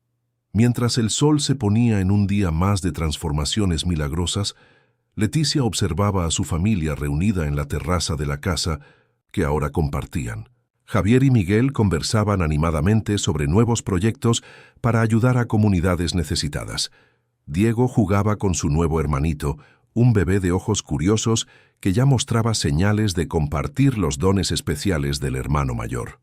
Mientras el sol se ponía en un día más de transformaciones milagrosas, Leticia observaba a su familia reunida en la terraza de la casa que ahora compartían. Javier y Miguel conversaban animadamente sobre nuevos proyectos para ayudar a comunidades necesitadas. Diego jugaba con su nuevo hermanito, un bebé de ojos curiosos que ya mostraba señales de compartir los dones especiales del hermano mayor.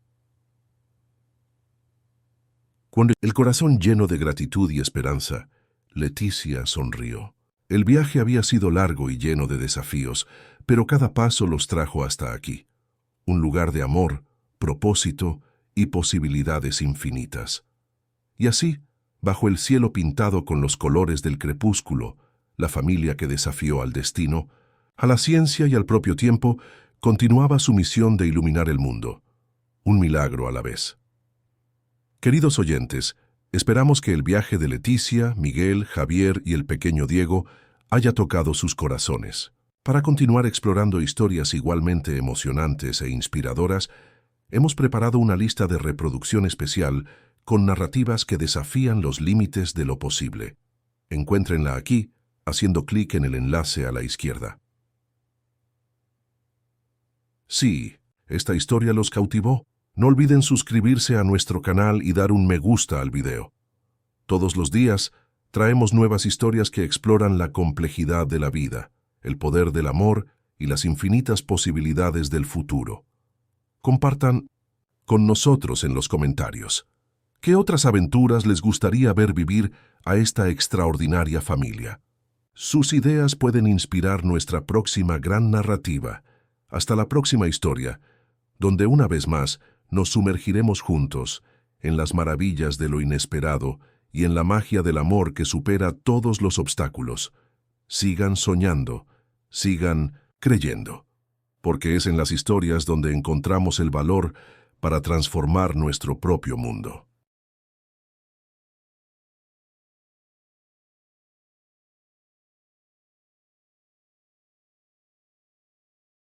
Con el corazón lleno de gratitud y esperanza, Leticia sonrió. El viaje había sido largo y lleno de desafíos, pero cada paso los trajo hasta aquí. Un lugar de amor, propósito y posibilidades infinitas. Y así, bajo el cielo pintado con los colores del crepúsculo, la familia que desafió al destino, a la ciencia y al propio tiempo, continuaba su misión de iluminar el mundo. Un milagro a la vez. Queridos oyentes, esperamos que el viaje de Leticia, Miguel, Javier y el pequeño Diego haya tocado sus corazones. Para continuar explorando historias igualmente emocionantes e inspiradoras, hemos preparado una lista de reproducción especial con narrativas que desafían los límites de lo posible. Encuéntrenla aquí, haciendo clic en el enlace a la izquierda. Sí, esta historia los cautivó. No olviden suscribirse a nuestro canal y dar un me gusta al video. Todos los días traemos nuevas historias que exploran la complejidad de la vida, el poder del amor y las infinitas posibilidades del futuro. Compartan con nosotros en los comentarios. ¿Qué otras aventuras les gustaría ver vivir a esta extraordinaria familia? Sus ideas pueden inspirar nuestra próxima gran narrativa. Hasta la próxima historia, donde una vez más nos sumergiremos juntos en las maravillas de lo inesperado y en la magia del amor que supera todos los obstáculos. Sigan soñando, sigan creyendo, porque es en las historias donde encontramos el valor para transformar nuestro propio mundo.